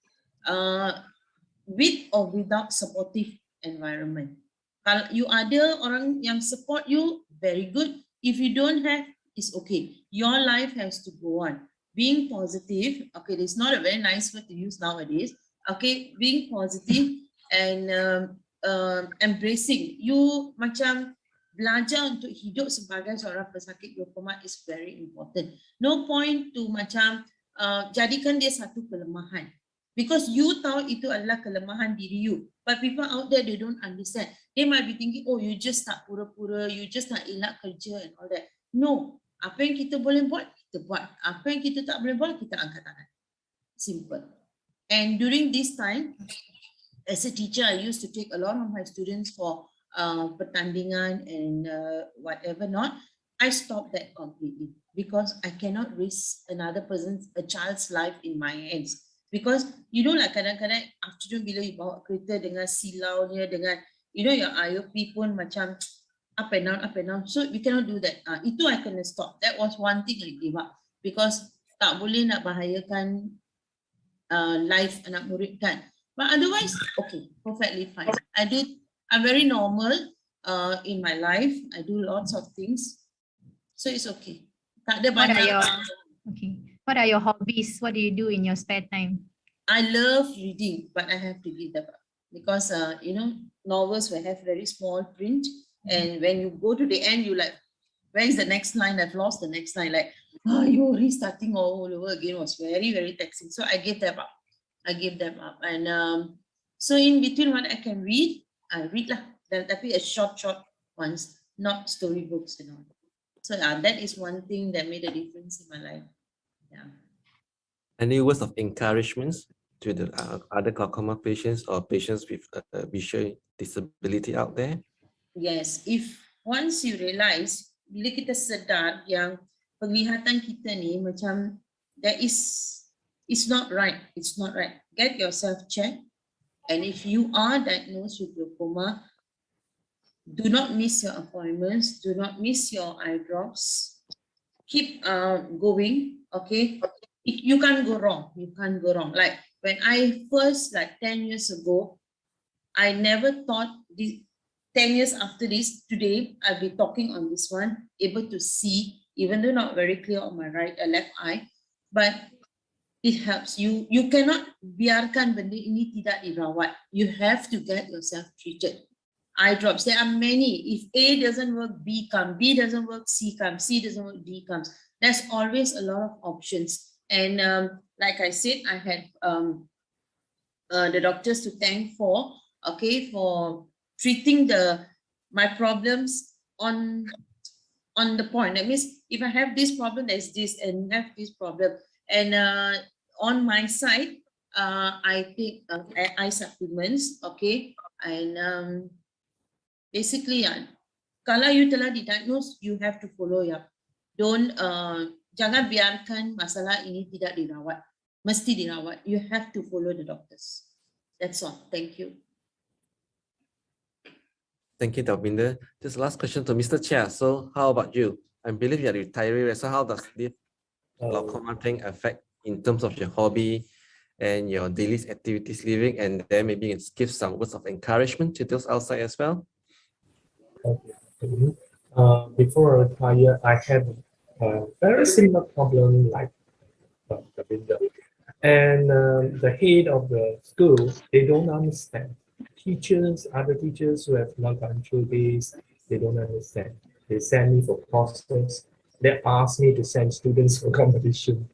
with or without supportive environment. Kalau you ada orang yang support you, very good. If you don't have, it's okay. Your life has to go on. Being positive, okay, it's not a very nice word to use nowadays. Okay, being positive and embracing. You macam belajar untuk hidup sebagai seorang pesakit glaucoma is very important. No point to macam jadikan dia satu kelemahan. Because you tahu itu adalah kelemahan diri you. But people out there, they don't understand. They might be thinking, oh, you just nak pura-pura, you just nak elak kerja and all that. No. Apa yang kita boleh buat, kita buat. Apa yang kita tak boleh buat, kita angkat tangan. Simple. And during this time, as a teacher, I used to take a lot of my students for pertandingan and whatever not. I stopped that completely because I cannot risk a child's life in my hands. Because you know like kadang-kadang afternoon bila you bawa kereta dengan silaunya, dengan you know your IOP pun macam up and down. So we cannot do that. Itu I kena stop. That was one thing I gave up because tak boleh nak bahayakan life anak murid kan. But otherwise, okay, perfectly fine. I'm very normal in my life. I do lots of things. So it's okay. Tak ada banyak. What are your hobbies? What do you do in your spare time? I love reading, but I have to give that up. Because, you know, novels will have very small print. And when you go to the end, you like, where is the next line? I've lost the next line. Like, oh, you're restarting all over again. It was very, very taxing. So I gave them up. And so in between what I can read, I read lah. Tapi a short ones, not storybooks and all. So that is one thing that made a difference in my life. Yeah. Any words of encouragement to the other glaucoma patients or patients with visual disability out there? Yes, if once you realize, bila kita sedar yang penglihatan kita ni macam it's not right. Get yourself checked. And if you are diagnosed with glaucoma, do not miss your appointments. Do not miss your eye drops. Keep going, okay? You can't go wrong. Like when I first, like 10 years ago, I never thought 10 years after this, today, I'll be talking on this one, able to see even though not very clear on my left eye, but it helps. You cannot biarkan benda ini tidak dirawat. You have to get yourself treated. Eye drops, there are many. If A doesn't work, B comes. B doesn't work, C comes. C doesn't work, D comes. There's always a lot of options. And like I said, I had the doctors to thank for treating my problems on the point. That means if I have this problem, there's this, and have this problem. And on my side, I take eye supplements, and basically, kalau you telah didiagnose, you have to follow up. Don't jangan biarkan masalah ini tidak dirawat. Mesti dirawat. You have to follow the doctors. That's all. Thank you. Thank you, Davinder. Just last question to Mr. Chia. So how about you? I believe you are retiree. So how does this glaucoma thing affect in terms of your hobby and your daily activities living? And then maybe give some words of encouragement to those outside as well. Okay. Before I retire, I have a very similar problem like the window. And the head of the school, they don't understand. Other teachers who have not gone through this, they don't understand. They send me for courses. They ask me to send students for competition.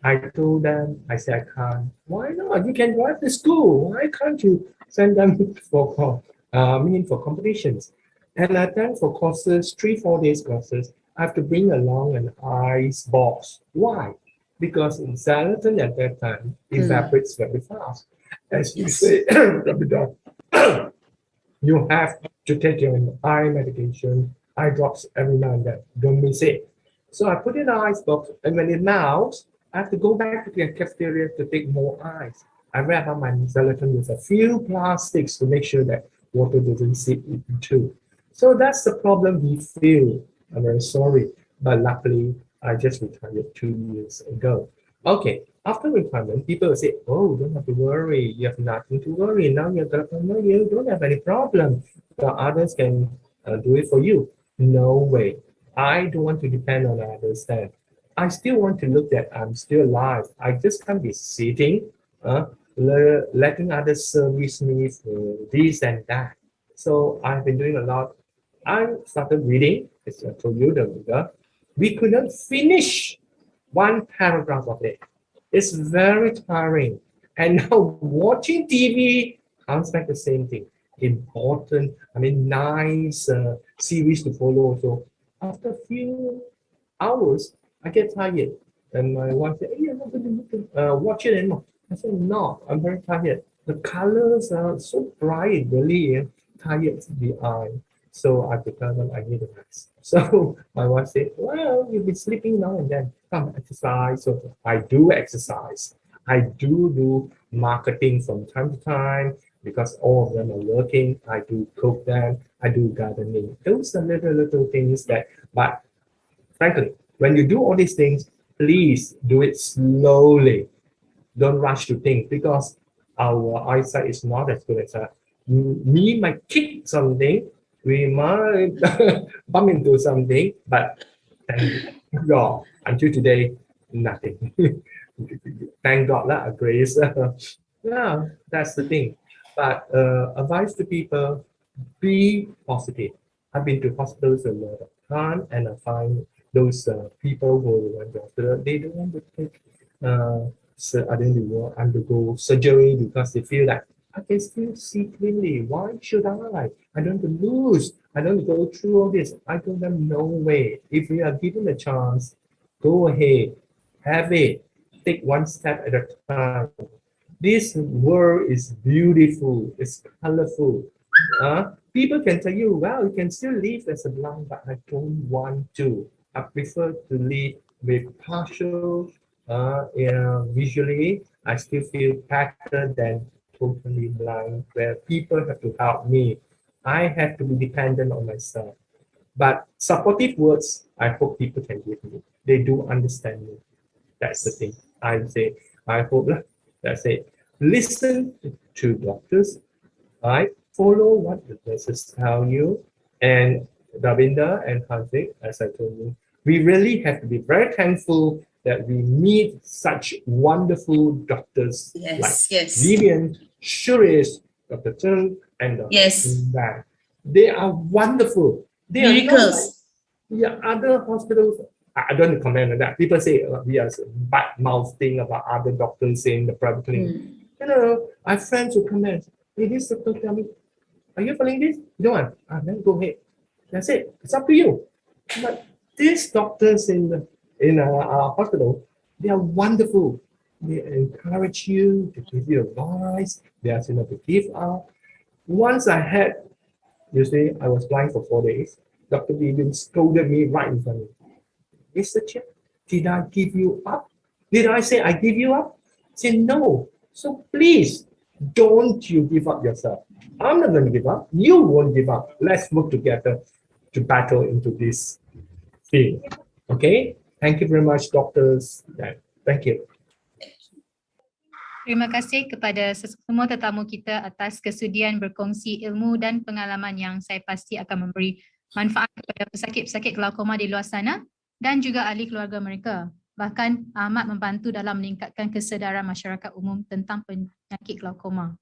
I told them, I said, I can't. Why not? You can drive the school. Why can't you send them for competitions? And I then for courses, 3-4 days courses, I have to bring along an ice box. Why? Because in xylitol at that time evaporates very fast. As you say, you have to take your eye medication, eye drops every now and then. Don't miss it. So I put in an ice box, and when it melts, I have to go back to the cafeteria to take more ice. I wrap up my xylitol with a few plastics to make sure that water doesn't seep into. So that's the problem we feel. I'm very sorry, but luckily I just retired 2 years ago. Okay, after retirement, people will say, oh, don't have to worry. You have nothing to worry. Now you're glaucoma, you don't have any problem. The others can do it for you. No way. I don't want to depend on others then. I still want to look that I'm still alive. I just can't be sitting, letting others service me for this and that. So I've been doing a lot. I started reading, as I told you, we couldn't finish one paragraph of it. It's very tiring. And now watching TV comes back the same thing. Important, nice series to follow. So after a few hours, I get tired. And my wife said, hey, I'm not going to watch it anymore. I said, no, I'm very tired. The colors are so bright, really tired the eye. So I determined I need a rest. So my wife said, well, you'll be sleeping now and then. Come exercise. So I do exercise. I do marketing from time to time because all of them are working. I do cook them. I do gardening. Those are little things that, but frankly, when you do all these things, please do it slowly. Don't rush to think because our eyesight is not as good as me might kick something. We might bump into something, but thank God, until today, nothing. Thank God, grace. Yeah, that's the thing. But advice to people, be positive. I've been to hospitals a lot of time, and I find those people who went to hospital, they don't want to take, undergo surgery because they feel that I can still see clearly. Why should I? I don't want to lose. I don't go through all this. I told them, no way. If we are given a chance, go ahead, have it. Take one step at a time. This world is beautiful. It's colorful. People can tell you, well, you can still live as a blind, but I don't want to. I prefer to live with partial, visually. I still feel better than totally blind, where people have to help me. I have to be dependent on myself. But supportive words, I hope people can give me. They do understand me. That's the thing. I say, I hope that's it. Listen to doctors, right? Follow what the nurses tell you. And Davinder and Haziq, as I told you, we really have to be very thankful that we meet such wonderful doctors like Yes. Vivian, Suresh, Dr. Chen, and Dr. Yes. Sembang. They are wonderful. They are not Miracles. like other hospitals. I don't comment on that. People say we are bad mouth thing about other doctors in the private clinic. You I have friends who comment, hey, this doctor tell me, are you feeling this? You don't want? Then go ahead. That's it. It's up to you. But these doctors in our hospital, they are wonderful. They encourage you, to give you advice. They ask you not to give up. Once I had, I was blind for 4 days. Dr. Vivian scolded me right in front of me. Mr. Chen, did I give you up? Did I say I give you up? I said no. So please, don't you give up yourself. I'm not going to give up. You won't give up. Let's work together to battle into this field. Okay? Thank you very much, doctors. Thank you. Terima kasih kepada semua tetamu kita atas kesudian berkongsi ilmu dan pengalaman yang saya pasti akan memberi manfaat kepada pesakit-pesakit glaukoma di luar sana dan juga ahli keluarga mereka. Bahkan amat membantu dalam meningkatkan kesedaran masyarakat umum tentang penyakit glaukoma.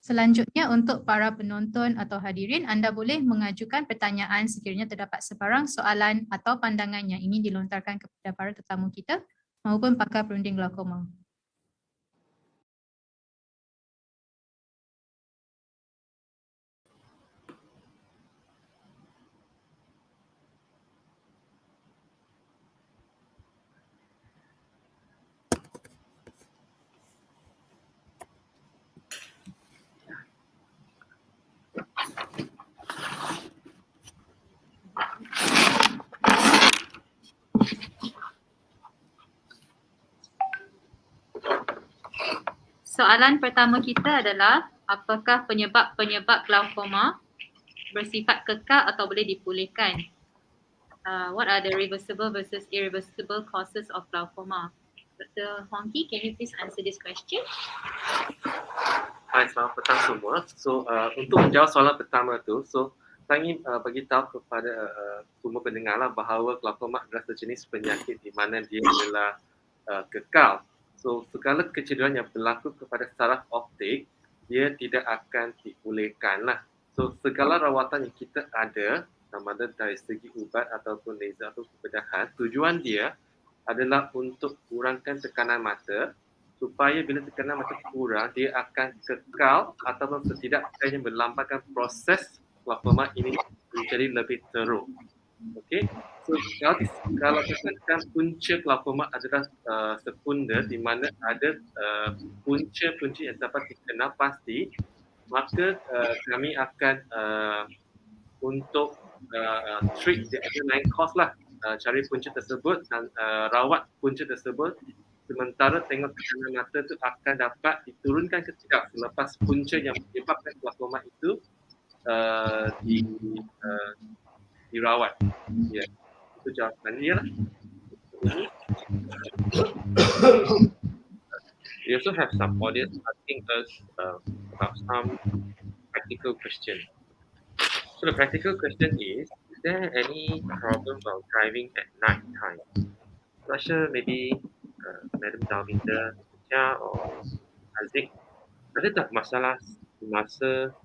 Selanjutnya untuk para penonton atau hadirin, anda boleh mengajukan pertanyaan sekiranya terdapat sebarang soalan atau pandangan yang ingin dilontarkan kepada para tetamu kita maupun pakar perunding glaukoma. Soalan pertama kita adalah, apakah penyebab-penyebab glaukoma bersifat kekal atau boleh dipulihkan? What are the reversible versus irreversible causes of glaucoma? Dr. Huang Ki, can you please answer this question? Hai, selamat petang semua. So, untuk menjawab soalan pertama tu, saya ingin bagi tahu kepada semua pendengar lah bahawa glaukoma adalah sejenis penyakit di mana dia adalah kekal. So, segala kecederaan yang berlaku kepada saraf optik, dia tidak akan dipulihkan lah. So, segala rawatan yang kita ada, sama ada dari segi ubat ataupun laser atau pembedahan, tujuan dia adalah untuk kurangkan tekanan mata, supaya bila tekanan mata kurang, dia akan kekal ataupun setidaknya melambatkan proses glaukoma ini menjadi lebih teruk. Okey, so kalau katakan punca glaukoma adalah sekunder, di mana ada punca-punca yang dapat dikenal pasti, maka kami akan untuk treat the underlying cause lah, cari punca tersebut dan rawat punca tersebut, sementara tengok tekanan mata itu akan dapat diturunkan ke tidak selepas punca yang menyebabkan glaukoma itu dirawat. Ya, itu jawapan dia lah. We also have some audience asking us about some practical question. So the practical question is there any problem while driving at night time? Not sure, maybe Madam Dalvinda or Aziz, ada tak masalah semasa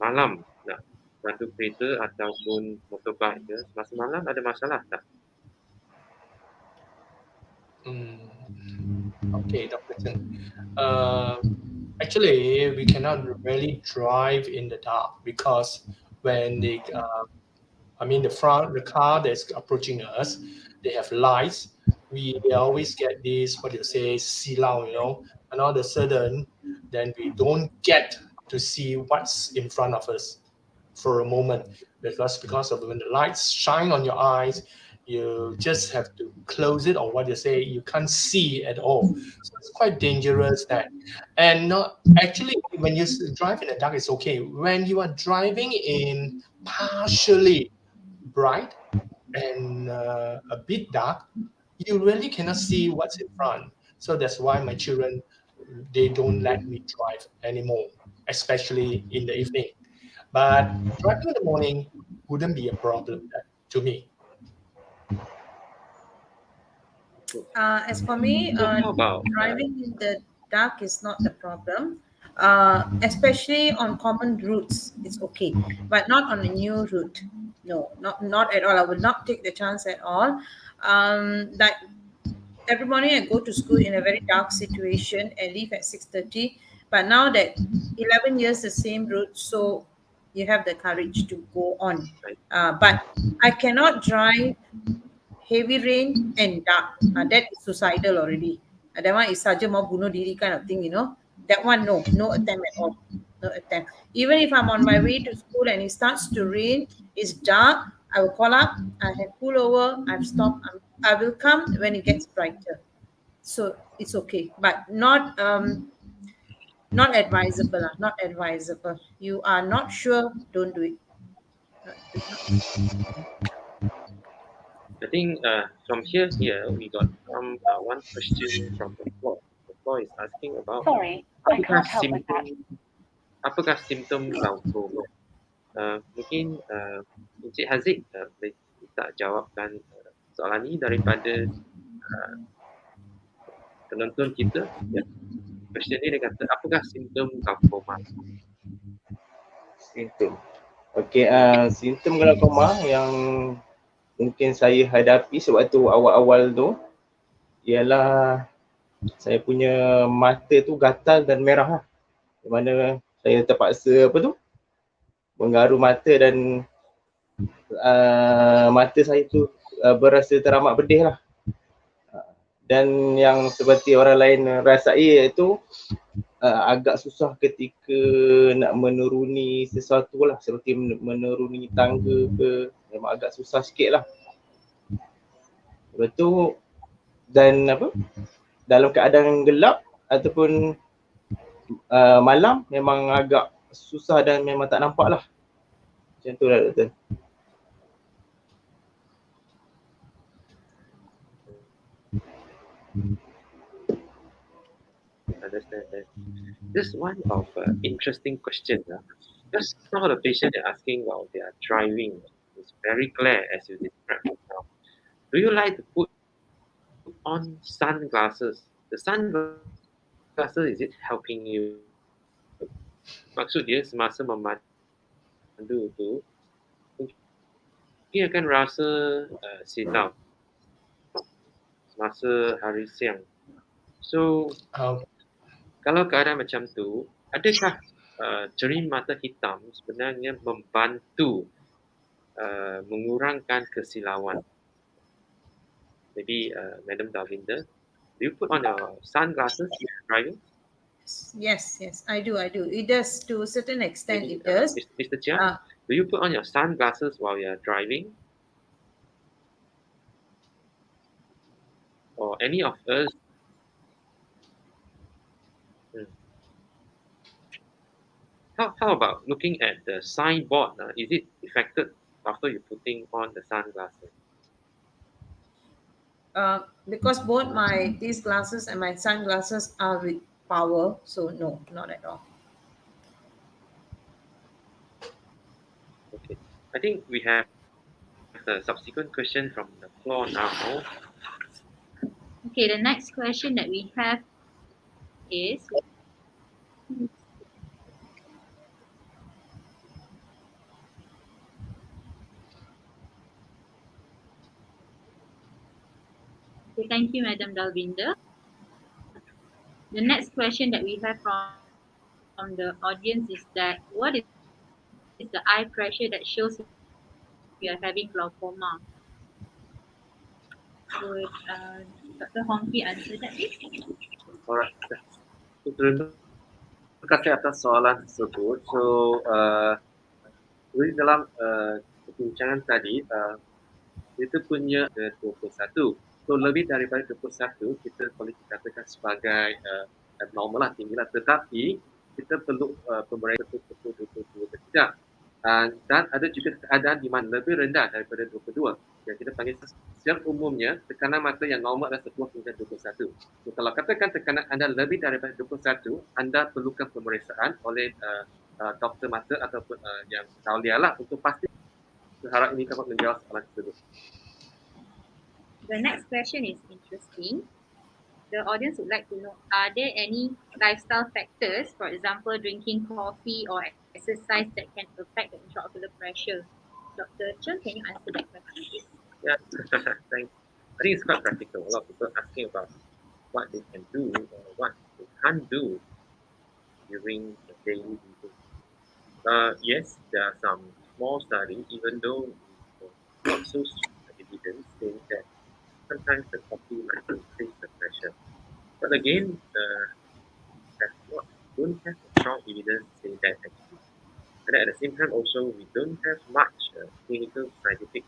malam nak bantu kereta ataupun motorbike ke, semasa malam ada masalah tak? Okay, Dr. Chen. Actually, we cannot really drive in the dark because when the car that's approaching us, they have lights. We always get this, what you say, silau, and all of a sudden, then we don't get to see what's in front of us for a moment because of when the lights shine on your eyes, you just have to close it, or what you say, you can't see at all. So it's quite dangerous and not actually when you drive in the dark, it's okay. When you are driving in partially bright and a bit dark, you really cannot see what's in front. So that's why my children, they don't let me drive anymore, especially in the evening. But driving in the morning wouldn't be a problem to me. As for me, So how about driving in the dark is not the problem. Especially on common routes, it's okay, but not on a new route. No, not at all. I would not take the chance at all. Like every morning I go to school in a very dark situation and leave at 6:30. But now that 11 years the same route, so you have the courage to go on. But I cannot drive heavy rain and dark. That is suicidal already. That one is saja mau bunuh diri kind of thing, you know. That one, no attempt at all. No attempt. Even if I'm on my way to school and it starts to rain, it's dark, I will call up, I have pull over, I've stopped, I will come when it gets brighter. So it's okay, but not advisable. Not advisable. You are not sure, don't do it. Do not. I think from here we got one question from the floor. The floor is asking about Sorry, I can't help with that. apakah simptom glaukoma? Mungkin Encik Haziq boleh tak jawabkan soalan ini daripada penonton kita. Ya. Question ni dia kata apakah simptom glaukoma? Simptom. Okey, simptom glaukoma yang mungkin saya hadapi sebab tu awal-awal tu ialah saya punya mata tu gatal dan merah lah. Di mana saya terpaksa menggaru mata dan mata saya tu berasa teramat pedih lah. Dan yang seperti orang lain rasai iaitu agak susah ketika nak menuruni sesuatu lah, seperti menuruni tangga ke, memang agak susah sikit lah. Lepas tu dan dalam keadaan gelap ataupun malam memang agak susah dan memang tak nampak lah. Macam tu lah doktor. Understand that. This one of interesting question. Just some of the patients are asking while they are driving. It's very clear as you described now. Do you like to put on sunglasses? The sunglasses, is it helping you? Maksud dia semasa memandu tu, dia akan rasa silau semasa hari siang. So, kalau keadaan macam tu, adakah cermin mata hitam sebenarnya membantu mengurangkan kesilauan? Maybe Madam Dalvinda, do you put on your sunglasses if you're driving? Yes, I do. It does to a certain extent. Maybe, It does. Mr. Chia, do you put on your sunglasses while you're driving? Or any of us? How about looking at the signboard? Is it affected after you putting on the sunglasses? Because both these glasses and my sunglasses are with power, so no, not at all. Okay, I think we have a subsequent question from the floor now. Okay, the next question that we have is, okay, thank you, Madam Dalvinda. The next question that we have from the audience is that what is the eye pressure that shows you are having glaucoma? Would Dr. Hongki answer that, please? Alright. Terima kasih atas soalan tersebut. So, jadi dalam perbincangan tadi, itu punya 21. So, lebih daripada 21, kita boleh dikatakan sebagai abnormal lah, tinggi lah. Tetapi, kita perlu pemeriksaan betul-betul 22 atau tidak. Dan ada juga keadaan di mana lebih rendah daripada 22. Yang kita panggil secara umumnya, tekanan mata yang normal adalah 10 hingga 21. So, kalau katakan tekanan anda lebih daripada 21, anda perlukan pemeriksaan oleh doktor mata ataupun yang tauliah lah untuk pasti. Saya harap ini dapat menjawab soalan tersebut. The next question is interesting. The audience would like to know, are there any lifestyle factors, for example, drinking coffee or exercise that can affect the intraocular pressure? Dr. Chen, can you answer that question, please? Yeah, thanks. I think it's quite practical. A lot of people asking about what they can do or what they can't do during the daily meeting. Yes, there are some small studies, even though not so strong evidence saying that sometimes the coffee might increase the pressure. But again, don't have a strong evidence saying that actually. And at the same time, also we don't have much clinical scientific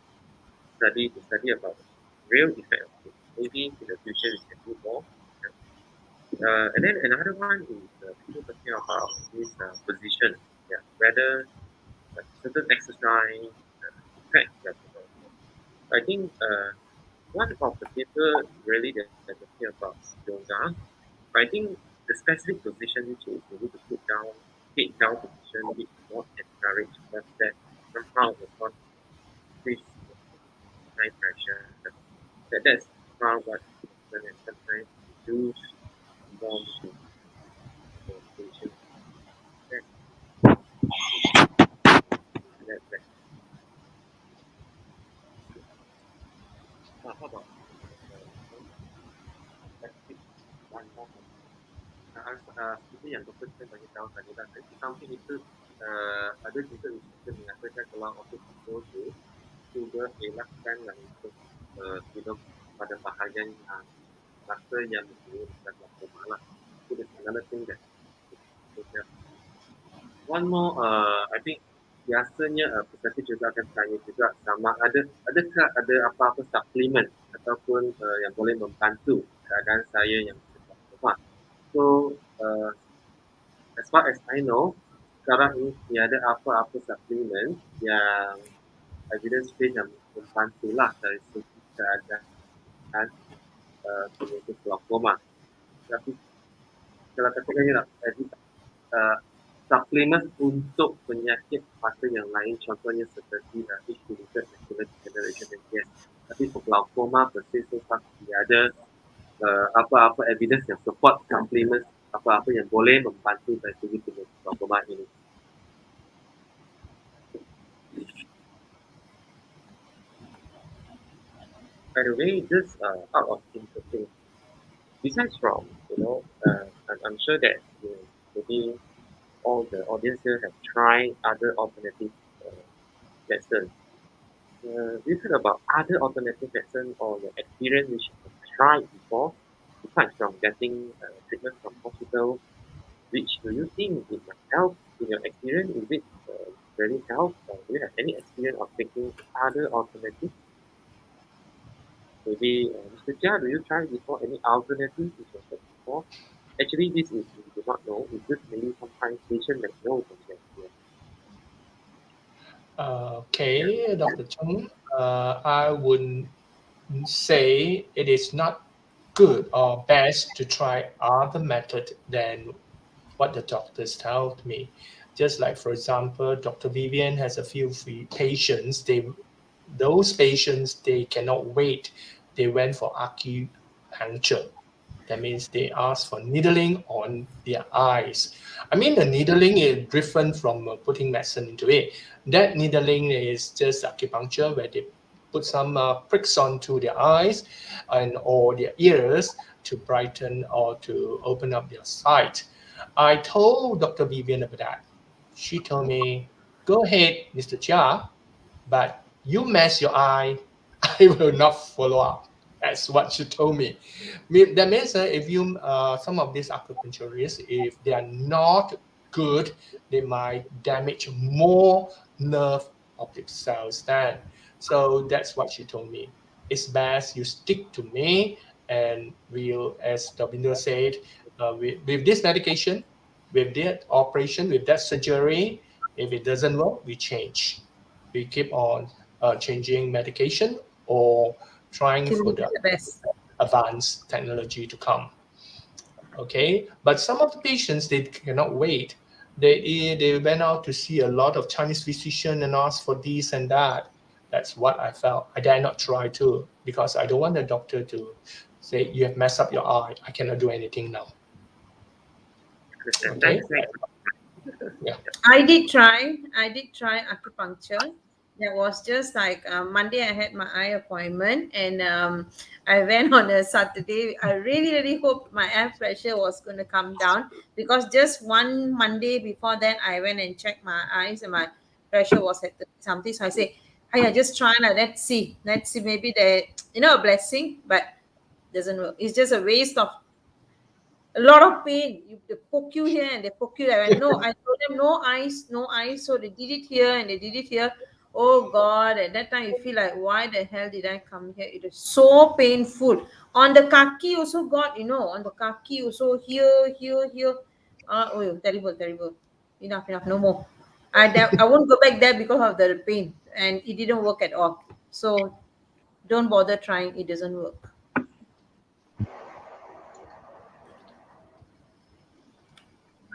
study to study about the real effect of it. Maybe in the future we can do more. And then another one is people talking about this position, whether certain exercise affect their performance. I think one of the people really that they're talking about yoga. I think the specific position which is you need to put down, head down position, which is not encouraged, but that somehow will cause this high pressure. That's found what happens and sometimes reduce more to the patient. That. How about one more? Seperti yang Dr. Chen bagi tahu tadi lah, di samping itu ada juga research mengatakan kalau untuk itu juga elakkan untuk hidup pada bahagian rasa yang dan glaukoma lah. So there's another thing that one more I think biasanya peserta juga akan tanya juga sama adakah ada apa-apa suplemen ataupun yang boleh membantu keadaan saya yang glaukoma. So as far as I know, sekarang ini tiada apa-apa suplemen yang evidence based yang membantu lah dari segi keadaan penyakit glaukoma. Tapi kalau katakan suplemen untuk penyakit mata yang lain, contohnya seperti age-related macular degeneration dan yes. Tapi untuk glaukoma persis so far tiada apa-apa evidence yang support suplemen apa-apa yang boleh membantu dari segi penyakit glaukoma ini. By the way, this out of interesting, besides from, I'm sure that maybe all the audience here have tried other alternative medicine. You heard about other alternative medicine or your experience which you have tried before, besides from getting treatment from hospital, which do you think it might help in your experience? Is it really help? Or do you have any experience of taking other alternatives? Maybe Mr. Jia, do you try before any alternative which was before? Actually, this is we do not know. It's just maybe sometimes patient may know from their experience. Okay, Dr. Chung, I would say it is not good or best to try other method than what the doctors told me. Just like, for example, Dr. Vivian has a few patients. Those patients, they cannot wait. They went for acupuncture. That means they asked for needling on their eyes. I mean, the needling is different from putting medicine into it. That needling is just acupuncture where they put some pricks onto their eyes or their ears to brighten or to open up their sight. I told Dr. Vivian about that. She told me, go ahead, Mr. Chia, but you mess your eye, I will not follow up. That's what she told me. That means if you some of these acupuncturists, if they are not good, they might damage more nerve optic cells then. So that's what she told me. It's best you stick to me, and we'll, as Davinder said, with this medication, with that operation, with that surgery, if it doesn't work, we change. We keep on changing medication or trying for the best. advanced technology to come. Okay, but some of the patients, they cannot wait. They went out to see a lot of Chinese physicians and asked for this and that. That's what I felt. I dare not try to because I don't want the doctor to say you have messed up your eye. I cannot do anything now. Understand. Okay. Thanks. Yeah. I did try acupuncture. That was just like Monday. I had my eye appointment, and I went on a Saturday. I really hoped my eye pressure was going to come down, because just one Monday before that, I went and checked my eyes, and my pressure was at something. So I say, "Hey, I just try now. Let's see. Maybe a blessing, but doesn't work. It's just a waste of a lot of pain. They poke you here and they poke you there. And no, I told them no eyes, no eyes. So they did it here and they did it here. Oh God, at that time you feel like, why the hell did I come here? It is so painful. On the kaki also got, on the kaki also here. Oh, terrible. Enough, no more. I won't go back there because of the pain. And it didn't work at all. So don't bother trying, it doesn't work.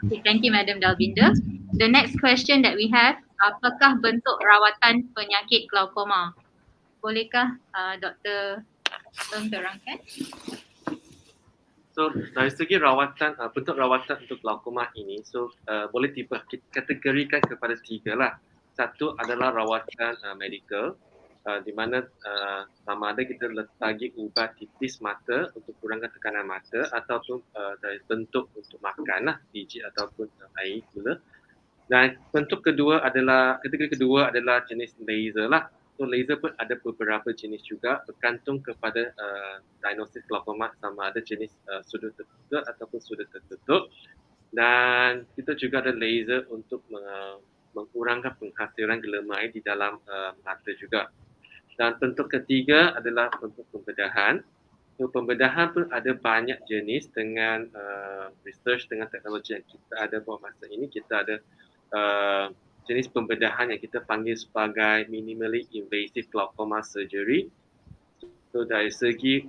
Okay, thank you, Madam Dalbinda. The next question that we have, apakah bentuk rawatan penyakit glaukoma? Bolehkah Dr. Ng terangkan? So dari segi rawatan, bentuk rawatan untuk glaukoma ini, boleh kategorikan kepada 3 lah. Satu adalah rawatan medical, di mana sama ada kita bagi ubat tipis mata untuk kurangkan tekanan mata, ataupun dari bentuk untuk makan lah, biji ataupun air gula. Dan kategori kedua adalah jenis laser lah. So laser pun ada beberapa jenis juga, bergantung kepada diagnosis glaukoma, sama ada jenis sudah terbuka ataupun sudah tertutup. Dan kita juga ada laser untuk mengurangkan penghasilan gelemai di dalam mata juga. Dan bentuk ketiga adalah bentuk pembedahan. So, pembedahan pun ada banyak jenis dengan research dengan teknologi yang kita ada buat masa ini. Kita ada jenis pembedahan yang kita panggil sebagai minimally invasive glaucoma surgery. So dari segi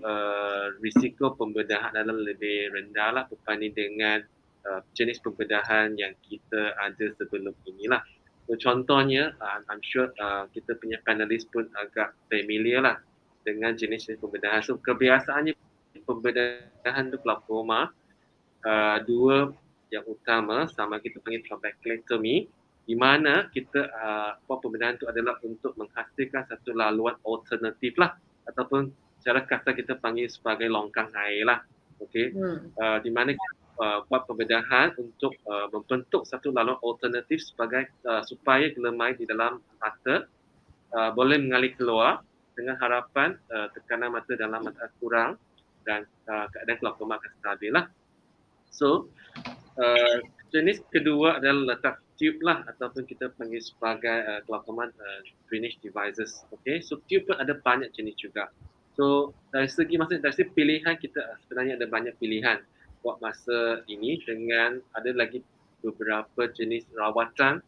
risiko pembedahan adalah lebih rendah lah berbanding dengan jenis pembedahan yang kita ada sebelum inilah. So, contohnya, I'm sure kita punya panelis pun agak familiar lah dengan jenis pembedahan. So kebiasaannya pembedahan untuk glaukoma, 2 yang utama, sama kita panggil trabeculectomy, di mana kita buat pembedahan itu adalah untuk menghasilkan satu laluan alternatif lah, ataupun secara kasar kita panggil sebagai longkang air lah. Okay? Di mana kita buat pembedahan untuk membentuk satu laluan alternatif sebagai supaya gelemai di dalam mata boleh mengalir keluar, dengan harapan tekanan mata dalam mata kurang dan keadaan glaukoma akan stabil lah. So jenis kedua adalah letak tube lah, ataupun kita panggil sebagai glaucoma drainage devices. Okay, so tube pun ada banyak jenis juga. So dari segi pilihan, kita sebenarnya ada banyak pilihan buat masa ini, dengan ada lagi beberapa jenis rawatan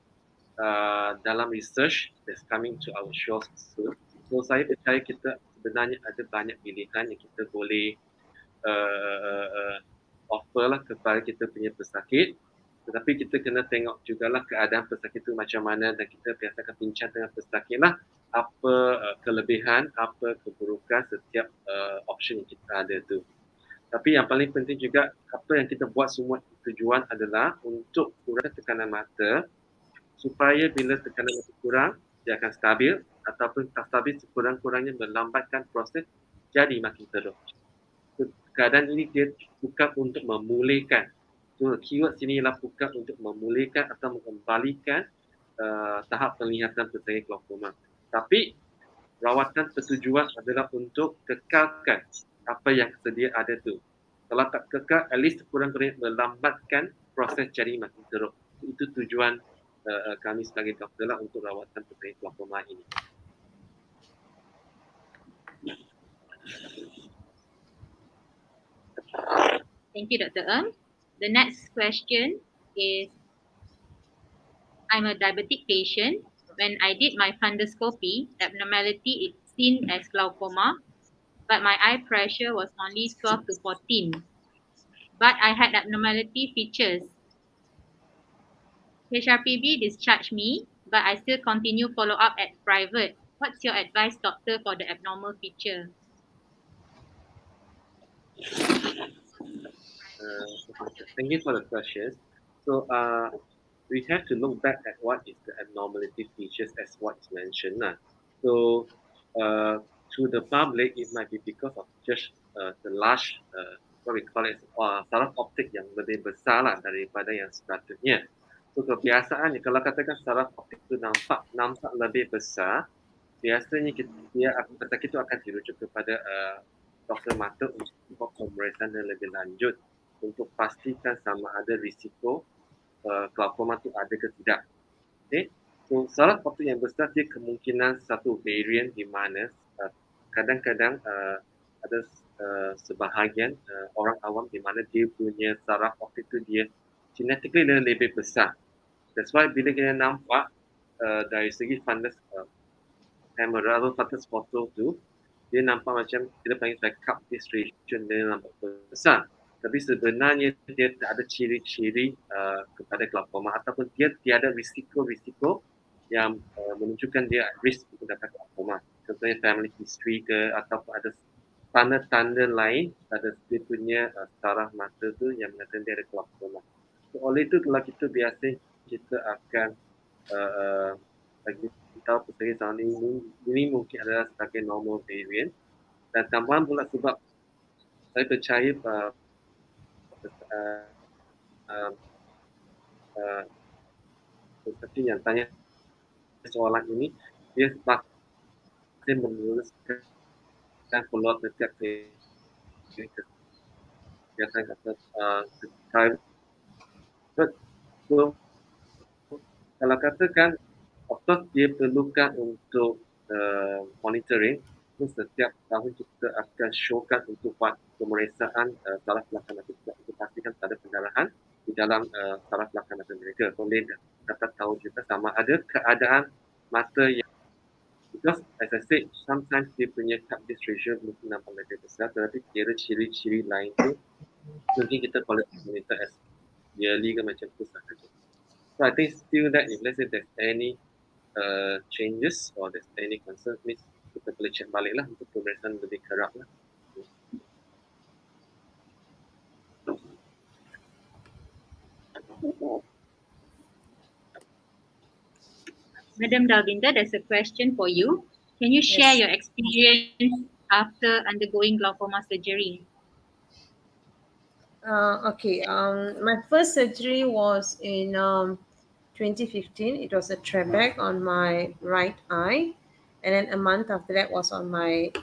dalam research that's coming to our shores soon. So saya percaya kita sebenarnya ada banyak pilihan yang kita boleh offer lah kepada kita punya pesakit. Tetapi kita kena tengok jugalah keadaan pesakit itu macam mana, dan kita biasakan bincang dengan pesakit lah apa kelebihan, apa keburukan setiap option yang kita ada tu. Tapi yang paling penting juga, apa yang kita buat semua tujuan adalah untuk kurangkan tekanan mata, supaya bila tekanan mata kurang, dia akan stabil, ataupun tak stabil sekurang-kurangnya melambatkan proses jadi makin teruk. So, keadaan ini dia bukan untuk memulihkan. So, keyword sini ialah bukan untuk memulihkan atau mengembalikan tahap penglihatan pesakit glaukoma. Tapi rawatan bertujuan adalah untuk kekalkan apa yang sedia ada tu. Kalau tak kekal, at least kurang-kurangnya melambatkan proses jadi makin teruk. Itu tujuan kami sebagai doktor lah untuk rawatan pesakit glaukoma ini. Thank you, Dr. Ng. The next question is, I'm a diabetic patient. When I did my fundoscopy, abnormality is seen as glaucoma, but my eye pressure was only 12 to 14. But I had abnormality features. HRPB discharged me, but I still continue follow-up at private. What's your advice, doctor, for the abnormal feature? Thank you for the questions. So we have to look back at what is the abnormality features as what is mentioned. So to the public, it might be because of just the large, what we call it, saraf optik yang lebih besar lah daripada yang sepatutnya. So kebiasaan kalau katakan saraf optik itu nampak lebih besar, biasanya dia pesakit itu akan dirujuk kepada doktor mata untuk pemeriksaan yang lebih lanjut untuk pastikan sama ada risiko glaukoma itu ada ke tidak. Okay? So saraf optik yang besar dia kemungkinan satu varian di mana kadang-kadang ada sebahagian orang awam di mana dia punya saraf optik itu dia genetically lebih besar. That's why bila kita nampak dari segi fundus kamera atau fundus foto tu dia nampak macam kita panggil cup distribution dia nampak besar. Tapi sebenarnya dia tak ada ciri-ciri kepada glaukoma ataupun dia tiada risiko-risiko yang menunjukkan dia risk untuk dapat glaukoma. Contohnya family history ke ataupun ada tanda-tanda lain pada dia punya saraf mata tu yang mengatakan dia ada glaukoma. So, oleh itu kalau kita biasa kita akan bagi tahu pesakit zaman ini mungkin adalah sebagai normal variant dan tambahan pula sebab saya percaya seperti yang tanya soalan ini dia pasti menuliskan follow up setiap kegiatan kata private. So kalau katakan of course dia perlukan untuk monitoring. Setiap tahun kita akan showkan untuk buat pemeriksaan saraf belakang mata untuk pastikan tak ada pendarahan di dalam saraf belakang mata mereka. Boleh dapat tahu juga sama ada keadaan mata yang because as I said, sometimes dia punya cup distribution mungkin nampak lebih besar tetapi kira ciri-ciri lain tu mungkin kita boleh monitor as yearly ke macam tu sahaja. So I think still that if let's say there's any changes or there's any concern, kita boleh check balik lah untuk pemeriksaan lebih kerap lah. Madam Dalvinda, there's a question for you. Can you share your experience after undergoing glaucoma surgery? Okay. My first surgery was in 2015. It was a trabec on my right eye. And then a month after that was on my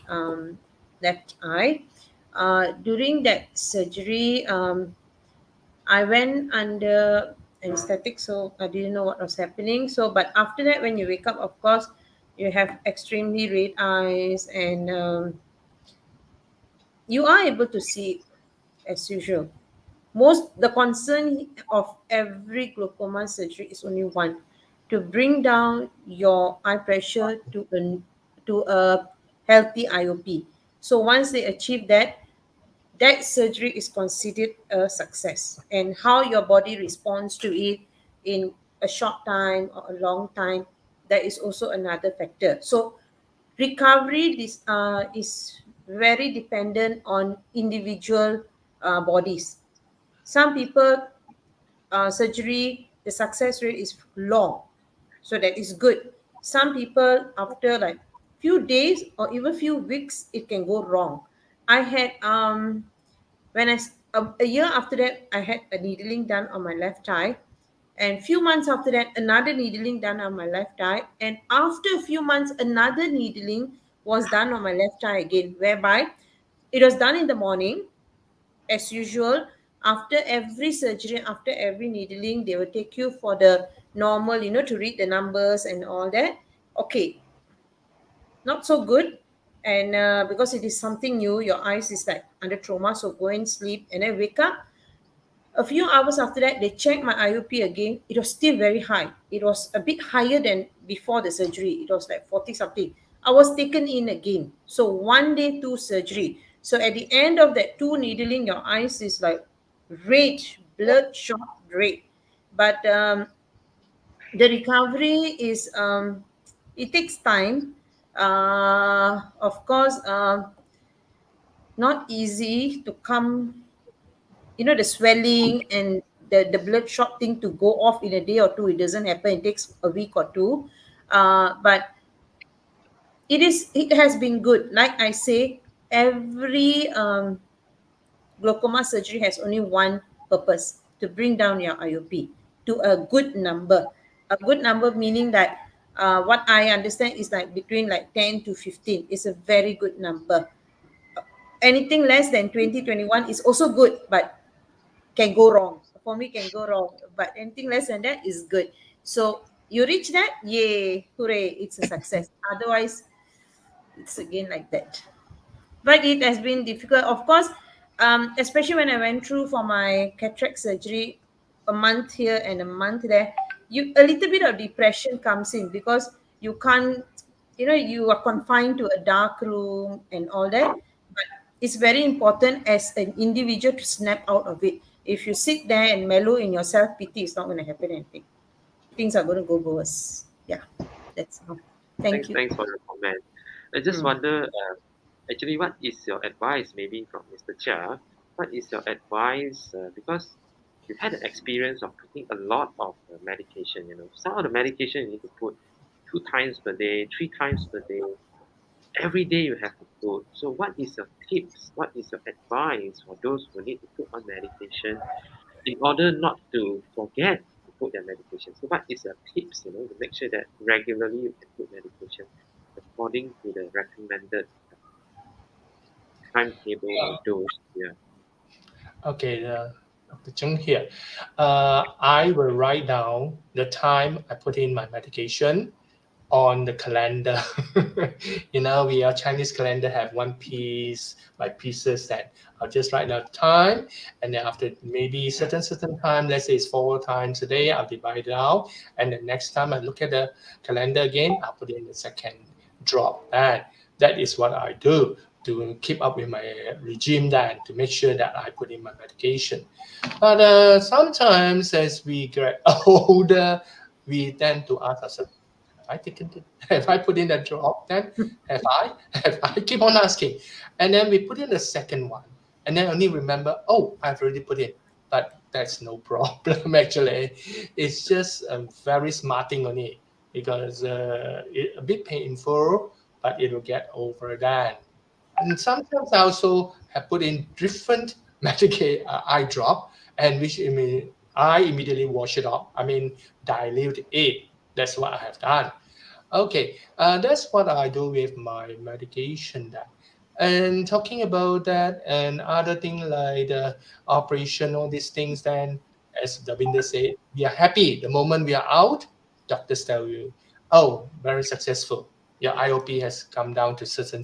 left eye. During that surgery, I went under anesthetic, so I didn't know what was happening. So, but after that, when you wake up, of course, you have extremely red eyes, and you are able to see as usual. The concern of every glaucoma surgery is only one: to bring down your eye pressure to a healthy IOP. So once they achieve that, that surgery is considered a success. And how your body responds to it in a short time or a long time, that is also another factor. So recovery is very dependent on individual bodies. Some people, surgery, the success rate is long, so that is good. Some people, after like few days or even few weeks, it can go wrong. I had a year after that, I had a needling done on my left eye, and few months after that, another needling done on my left eye, and after a few months, another needling was done on my left eye again, whereby it was done in the morning as usual. After every surgery, after every needling, they will take you for the normal, to read the numbers and all that. Okay, not so good. And because it is something new, your eyes is like under trauma, so go and sleep and then wake up. A few hours after that, they checked my IOP again. It was still very high. It was a bit higher than before the surgery. It was like 40 something. I was taken in again. So 1 day, 2 surgery. So at the end of that 2 needling, your eyes is like red, bloodshot red. But the recovery is, it takes time. Of course, not easy to come, the swelling and the bloodshot thing to go off in a day or two. It doesn't happen. It takes a week or two. But it has been good. Like I say, every glaucoma surgery has only one purpose: to bring down your IOP to a good number. A good number meaning that what I understand is like between like 10 to 15 is a very good number. Anything less than 20, 21 is also good, but can go wrong. For me, can go wrong. But anything less than that is good. So you reach that, yay, hooray, it's a success. Otherwise, it's again like that. But it has been difficult, of course, especially when I went through for my cataract surgery, a month here and a month there. A little bit of depression comes in because you can't, you are confined to a dark room and all that. But it's very important as an individual to snap out of it. If you sit there and mellow in your self pity, it's not going to happen anything. Things are going to go worse. Yeah, that's all. Thank you. Thanks for your comment. I just wonder, actually, what is your advice, maybe from Mr. Chia? What is your advice? Because you've had an experience of taking a lot of medication. Some of the medication you need to put 2 times per day, 3 times per day. Every day you have to put. So, what is your tips? What is your advice for those who need to put on medication in order not to forget to put their medication? So, what is your tips? To make sure that regularly you can put medication according to the recommended timetable or dose. Yeah. Okay, Dr. Chung here. I will write down the time I put in my medication on the calendar. We are Chinese calendar have one piece by pieces that I'll just write down time, and then after maybe certain time, let's say it's 4 times a day, I'll divide it out, and the next time I look at the calendar again, I'll put in the second drop. And that is what I do to keep up with my regime, then to make sure that I put in my medication. But sometimes as we get older, we tend to ask ourselves, have I put in a drop then? Have I keep on asking. And then we put in the second one. And then only remember, oh, I've already put in. But that's no problem actually. It's just a very smart thing on it because it's a bit painful, but it will get over that. And sometimes I also have put in different eye drop, and which I immediately wash it off. Dilute it. That's what I have done. Okay, that's what I do with my medication then. And talking about that and other thing like the operation, all these things, then as Davinder said, we are happy the moment we are out. Doctors tell you, oh, very successful. Your IOP has come down to certain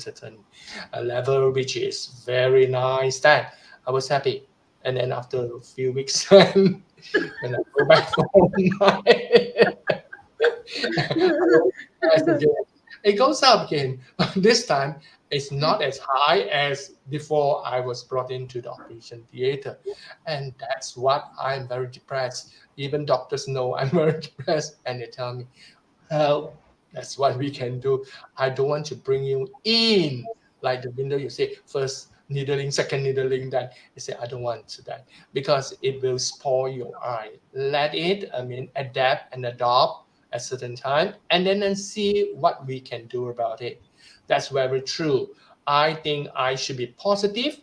level, which is very nice. Then I was happy. And then after a few weeks, when I go back home, it goes up again. This time, it's not as high as before I was brought into the operation theater. And that's what I'm very depressed. Even doctors know I'm very depressed, and they tell me, help, that's what we can do. I don't want to bring you in. Like the window, you say, first needling, second needling, then you say, I don't want to that because it will spoil your eye. Let it, adapt and adopt at certain time, and then see what we can do about it. That's very true. I think I should be positive,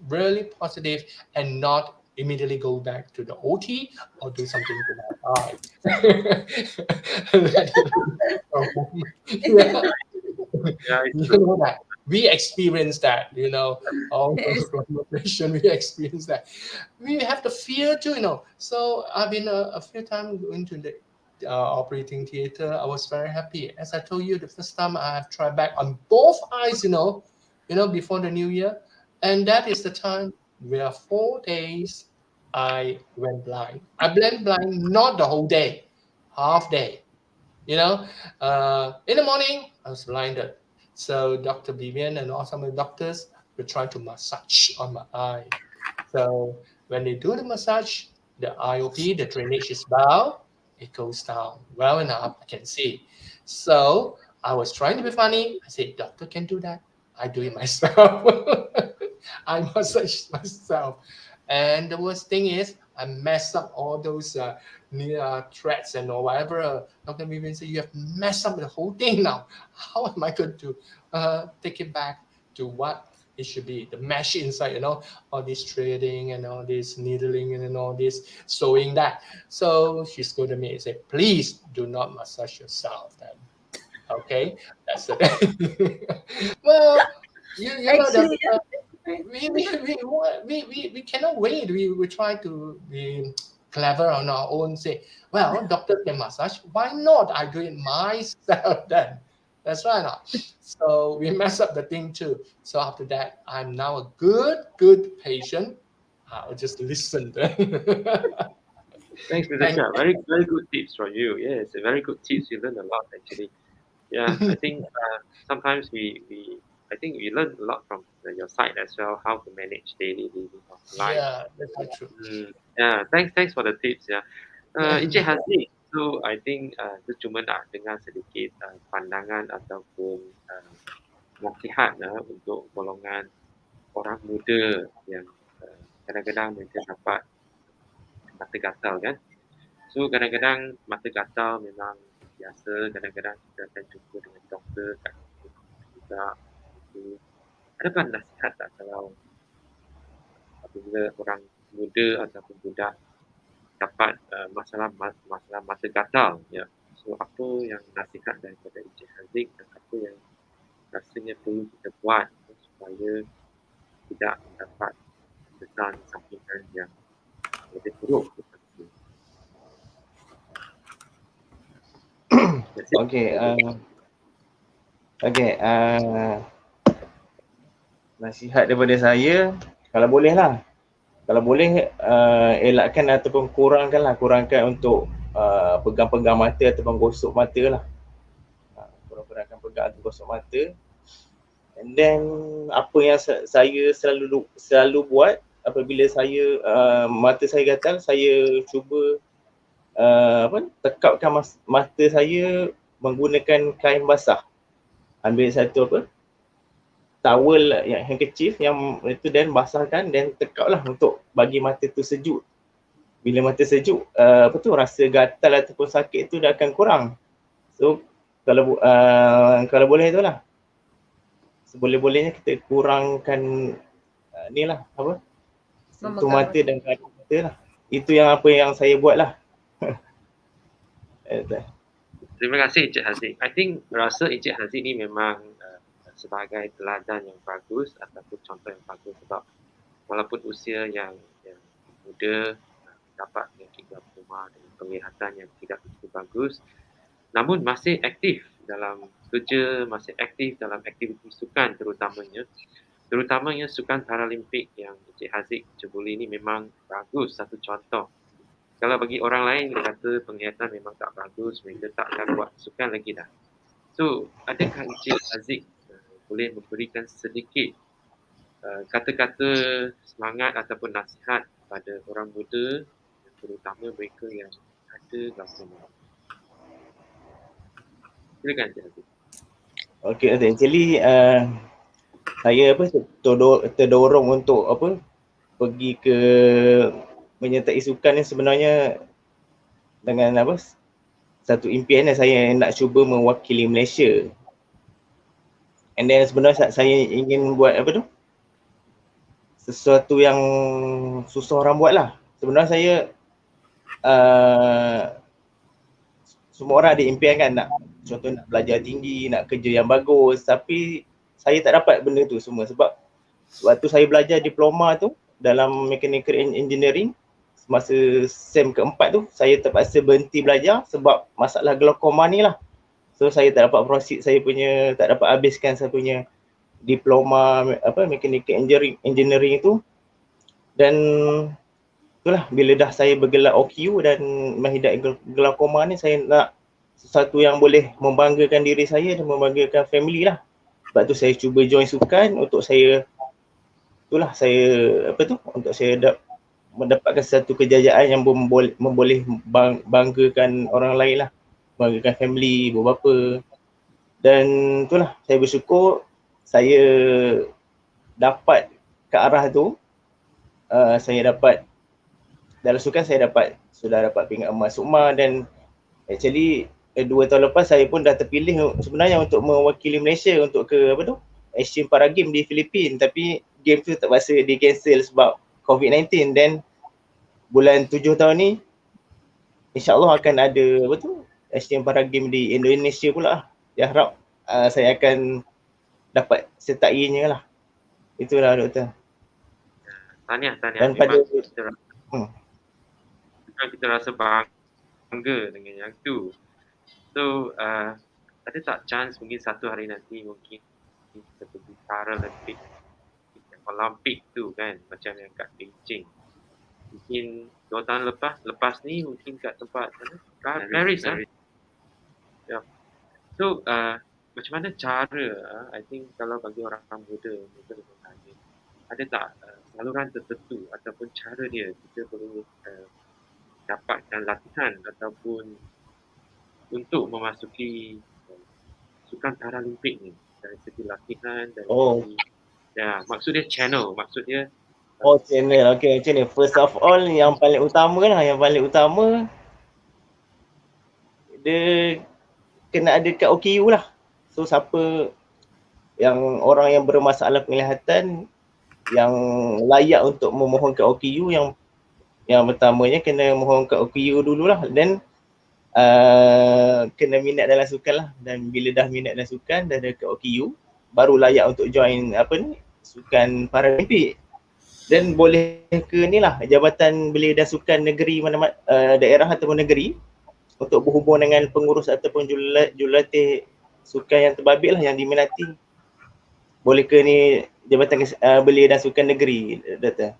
really positive, and not immediately go back to the OT or do something to my eye. Let it go. Yeah. You know that we experience that, all those operation, we experience that. We have the fear too, So I've been a few times going to the operating theater. I was very happy. As I told you, the first time I have tried back on both eyes, before the new year. And that is the time where 4 days I went blind. I went blind not the whole day, half day. In the morning, I was blinded. So Dr. Vivian and all some of the doctors were trying to massage on my eye. So when they do the massage, the IOP, the drainage is well, it goes down well enough, I can see. So I was trying to be funny. I said, doctor can do that. I do it myself. I massage myself. And the worst thing is, I mess up all those threads and or whatever. Dr. Vivian said, you have messed up the whole thing now. How am I going to take it back to what it should be? The mesh inside, you know, all this threading and all this needling and all this sewing that. So she's going to me and say, please do not massage yourself then. Okay, that's it. Well, you know, Actually, we cannot wait. We try to be clever on our own. Say, well, doctor can massage. Why not? I do it myself then. That's right. Now. So we mess up the thing too. So after that, I'm now a good patient. I'll just listen. Thanks, Mr. Shah. Very good tips from you. Yes, very good tips. You learn a lot actually. Yeah, I think sometimes I think we learn a lot from your side as well, how to manage daily living of life. Yeah, that's very true. Yeah, thanks for the tips ya. Encik Haziq, so I think itu cuma nak dengar sedikit pandangan ataupun nasihat untuk golongan orang muda yang kadang-kadang mereka dapat mata gatal kan. So kadang-kadang mata gatal memang biasa, kadang-kadang kita akan jumpa dengan doktor kat juga. Ada nasihat tak kalau apabila orang muda ataupun budak dapat masalah mata gatal ya. So apa yang nasihat daripada Encik Haziq dan apa yang rasanya perlu kita buat supaya tidak mendapat kesan sampingan yang lebih buruk. Nasihat daripada saya, kalau boleh elakkan ataupun kurangkan untuk pegang-pegang mata ataupun gosok mata lah. Kurang-kurangkan pegang atau gosok mata. And then apa yang saya selalu buat apabila saya mata saya gatal, saya cuba tekapkan mata saya menggunakan kain basah. Ambil satu towel yang handkerchief yang itu dan basahkan dan tekaplah untuk bagi mata tu sejuk. Bila mata sejuk, rasa gatal ataupun sakit tu dah akan kurang. So kalau boleh itulah. Seboleh-bolehnya kita kurangkan sentuh mata dan kain mata lah. Itu yang apa yang saya buat lah. Terima kasih Encik Haziq. I think rasa Encik Haziq ni memang sebagai teladan yang bagus ataupun contoh yang bagus sebab walaupun usia yang muda dapat penyakit glaukoma dengan penglihatan yang tidak begitu bagus, namun masih aktif dalam kerja, masih aktif dalam aktiviti sukan terutamanya sukan Paralimpik yang Encik Haziq cebuli ini memang bagus, satu contoh. Kalau bagi orang lain dia kata penglihatan memang tak bagus, mereka tak akan buat sukan lagi dah. So, adakah Encik Haziq boleh memberikan sedikit kata-kata semangat ataupun nasihat pada orang muda, terutama mereka yang ada glaukoma? Silakan Encik Haziq. Okay, actually saya terdorong untuk pergi ke menyertai sukan ni sebenarnya dengan satu impian saya nak cuba mewakili Malaysia. And then sebenarnya saya ingin buat sesuatu yang susah orang buat lah. Sebenarnya saya semua orang ada impian kan, nak contoh nak belajar tinggi, nak kerja yang bagus, tapi saya tak dapat benda tu semua sebab waktu saya belajar diploma tu dalam mechanical engineering masa SEM keempat tu saya terpaksa berhenti belajar sebab masalah glaukoma ni lah. So saya tak dapat proceed, tak dapat habiskan saya punya diploma mechanical engineering itu. Dan itulah bila dah saya bergelar OQ dan menghidap glaukoma ni, saya nak sesuatu yang boleh membanggakan diri saya dan membanggakan family lah. Sebab tu saya cuba join sukan untuk saya untuk saya mendapatkan satu kejayaan yang boleh banggakan orang lain lah, banggakan family, ibu bapa. Dan itulah saya bersyukur saya dapat ke arah tu. Saya dapat dalam sukan sudah dapat pingat emas UMA, dan actually 2 tahun lepas saya pun dah terpilih sebenarnya untuk mewakili Malaysia untuk ke Asian Para Games di Filipina, tapi game tu terpaksa di cancel sebab COVID-19. Dan bulan 7 tahun ni insya-Allah akan ada Asian Para Games di Indonesia pula. Saya harap saya akan dapat sertainya lah. Itulah doktor. Tahniah. Dan pada kita rasa bangga dengan yang tu. So ada tak chance mungkin satu hari nanti mungkin kita pergi Paralympic, Olimpik tu kan, macam yang kat Beijing. Mungkin 2 tahun lepas ni mungkin kat tempat Paris lah. Yeah. So macam mana cara, I think kalau bagi orang muda mereka lebih tanya, ada tak saluran tertentu ataupun cara dia kita boleh dapatkan latihan ataupun untuk memasuki sukan Paralimpik ni dari segi latihan, dari segi, ya, maksud dia channel, maksud dia channel. Okay, macam ni. First of all, yang paling utama dia kena ada kat OKU lah. So siapa yang orang yang bermasalah penglihatan yang layak untuk memohon ke OKU, yang pertamanya kena mohon ke OKU dululah, dan kena minat dalam sukan lah. Dan bila dah minat dalam sukan, dah ada ke OKU, baru layak untuk join sukan Paralimpik. Dan boleh ke ni lah Jabatan Belia dan Sukan Negeri mana daerah ataupun negeri untuk berhubung dengan pengurus ataupun jurulatih sukan yang terbabit lah yang diminati. Boleh ke ni Jabatan Belia dan Sukan Negeri, Doktor?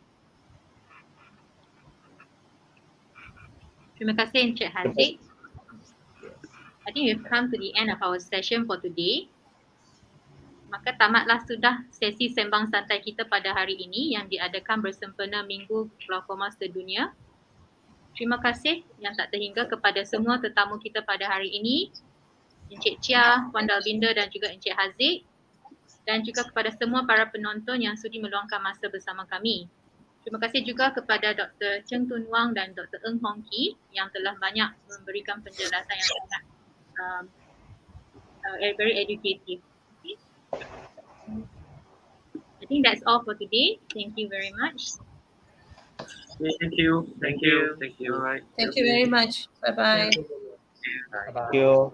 Terima kasih Encik Haziq. I think we've come to the end of our session for today. Maka tamatlah sudah sesi Sembang Santai kita pada hari ini yang diadakan bersempena Minggu Glaukoma Sedunia. Terima kasih yang tak terhingga kepada semua tetamu kita pada hari ini, Encik Chia, Puan Dalbinda dan juga Encik Haziq, dan juga kepada semua para penonton yang sudi meluangkan masa bersama kami. Terima kasih juga kepada Dr. Cheng Tun Wang dan Dr. Ng Hong Ki yang telah banyak memberikan penjelasan yang sangat very educative. I think that's all for today. Thank you very much. Thank you. Alright. Thank you very much. Bye-bye. Thank you.